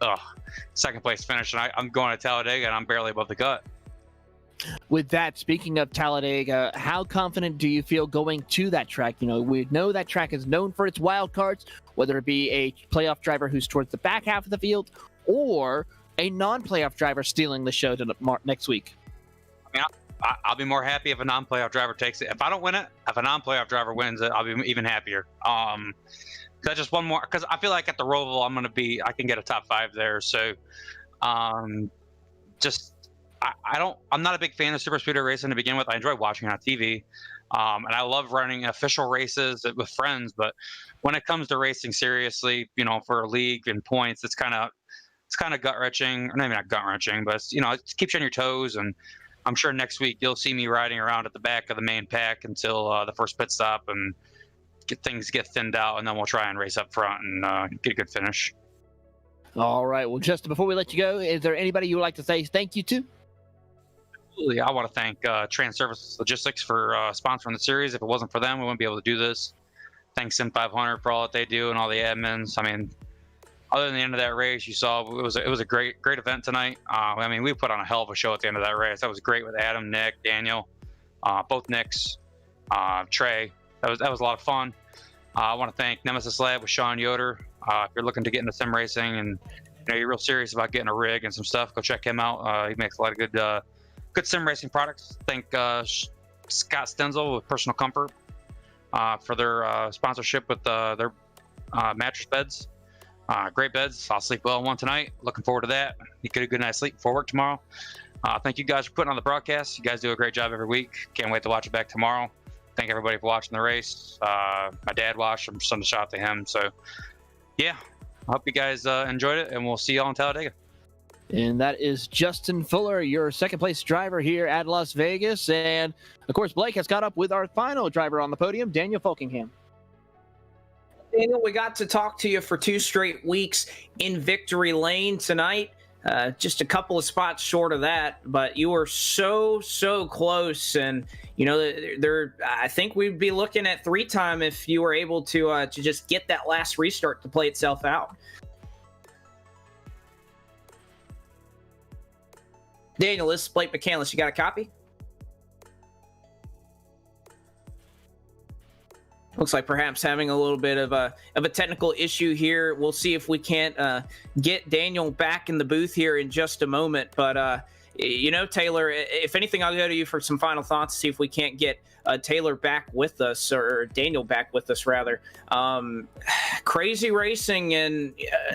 second place finish, and I'm going to Talladega and I'm barely above the cut. With that, speaking of Talladega, how confident do you feel going to that track? You know, we know that track is known for its wild cards, whether it be a playoff driver who's towards the back half of the field or a non-playoff driver stealing the show next week. I mean, I'll be more happy if a non-playoff driver takes it. If I don't win it, if a non-playoff driver wins it, I'll be even happier. That's just one more, because I feel like at the Roval, I can get a top 5 there. So, I'm not a big fan of super speedway racing to begin with. I enjoy watching it on TV, and I love running official races with friends. But when it comes to racing seriously, you know, for a league and points, it's kind of gut wrenching. Or maybe not gut wrenching, but it's, you know, it keeps you on your toes. And I'm sure next week you'll see me riding around at the back of the main pack until the first pit stop and things get thinned out, and then we'll try and race up front and get a good finish. All right. Well, Justin, before we let you go, is there anybody you would like to say thank you to? Absolutely. I want to thank Transervice Logistics for sponsoring the series. If it wasn't for them, we wouldn't be able to do this. Thanks Sim500 for all that they do and all the admins. I mean, other than the end of that race, you saw it was a great event tonight. I mean, we put on a hell of a show at the end of that race. That was great with Adam, Nick, Daniel, both Nicks, Trey. That was a lot of fun. I want to thank Nemesis Lab with Sean Yoder. If you're looking to get into sim racing and you're real serious about getting a rig and some stuff, go check him out. He makes a lot of good sim racing products. Thank Scott Stenzel with Personal Comfort for their sponsorship with their mattress beds. Great beds. I'll sleep well in one tonight. Looking forward to that. You get a good night's sleep before work tomorrow. Thank you guys for putting on the broadcast. You guys do a great job every week. Can't wait to watch it back tomorrow. Thank everybody for watching the race. My dad watched. I'm sending a shout out to him. So, yeah, I hope you guys enjoyed it, and we'll see y'all in Talladega. And that is Justin Fuller, your second place driver here at Las Vegas. And, of course, Blake has caught up with our final driver on the podium, Daniel Folkingham. Daniel, we got to talk to you for 2 straight weeks in victory lane tonight. Just a couple of spots short of that, but you were so close. And, you know, I think we'd be looking at 3-time if you were able to just get that last restart to play itself out. Daniel, this is Blake McCandless. You got a copy? Looks like perhaps having a little bit of a technical issue here. We'll see if we can't get Daniel back in the booth here in just a moment. But, you know, Taylor, if anything, I'll go to you for some final thoughts, see if we can't get Taylor back with us, or Daniel back with us, rather. Crazy racing. And,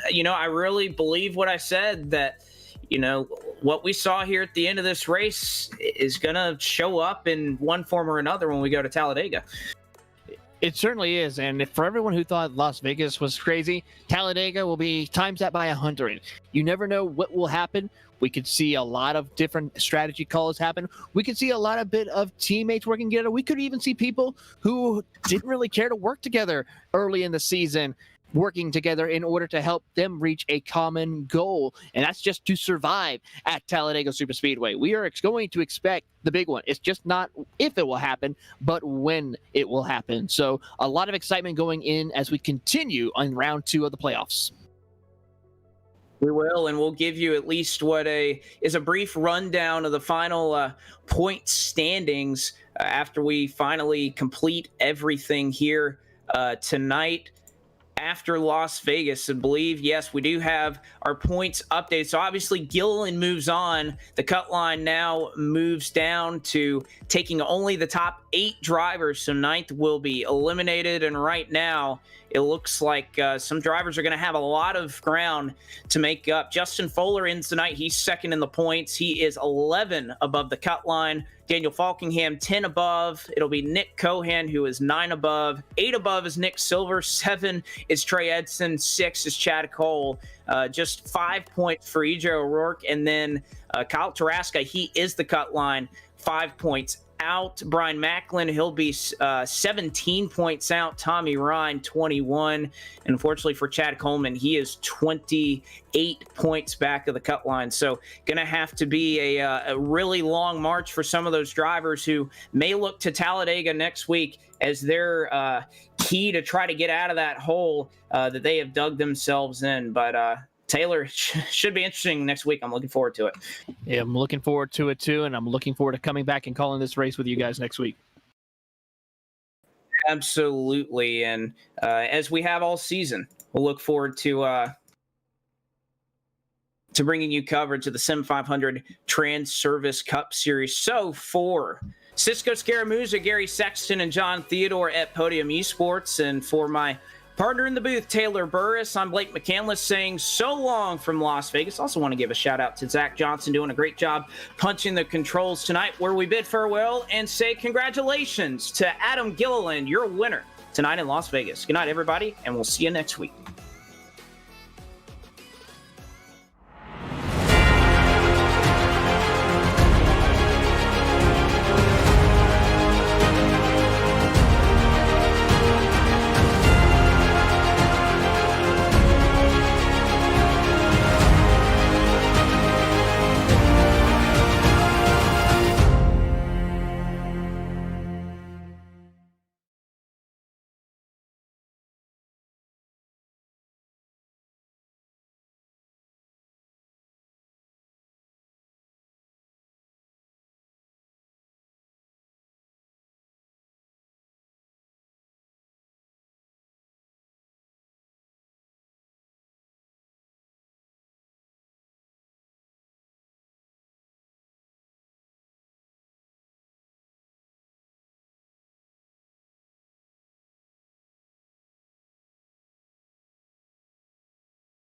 you know, I really believe what I said, that, you know, what we saw here at the end of this race is going to show up in one form or another when we go to Talladega. It certainly is. And for everyone who thought Las Vegas was crazy, Talladega will be times that by 100. You never know what will happen. We could see a lot of different strategy calls happen. We could see a lot of bit of teammates working together. We could even see people who didn't really care to work together early in the season working together in order to help them reach a common goal, and that's just to survive at Talladega Superspeedway. We are going to expect the big one. It's just not if it will happen, but when it will happen. So a lot of excitement going in as we continue on round 2 of the playoffs. We will, and we'll give you at least what is a brief rundown of the final point standings after we finally complete everything here tonight. After Las Vegas, I believe, yes, we do have our points updated. So obviously Gilliland moves on. The cut line now moves down to taking only the top 8 drivers. So 9th will be eliminated. And right now it looks like some drivers are going to have a lot of ground to make up. Justin Fuller ends the night. He's second in the points. He is 11 above the cut line. Daniel Folkingham, 10 above. It'll be Nick Cohan, who is 9 above. 8 above is Nick Silver. 7 is Trey Edson. 6 is Chad Cole. Just 5 points for EJ O'Rourke. And then Kyle Tarasca, he is the cut line. 5 points out. Brian Macklin, he'll be 17 points out. Tommy Ryan, 21. And unfortunately for Chad Coleman, he is 28 points back of the cut line. So going to have to be a really long march for some of those drivers who may look to Talladega next week as their key to try to get out of that hole that they have dug themselves in. But Taylor, should be interesting next week. I'm looking forward to it. Yeah, I'm looking forward to it too, and I'm looking forward to coming back and calling this race with you guys next week. Absolutely, and as we have all season, we'll look forward to bringing you coverage of the Sim500 Transervice Cup Series. So for Cisco Scaramouza, Gary Sexton, and John Theodore at Podium Esports, and for my partner in the booth, Taylor Burris, I'm Blake McCandless saying so long from Las Vegas. Also want to give a shout out to Zach Johnson doing a great job punching the controls tonight, where we bid farewell and say congratulations to Adam Gilliland, your winner tonight in Las Vegas. Good night, everybody, and we'll see you next week.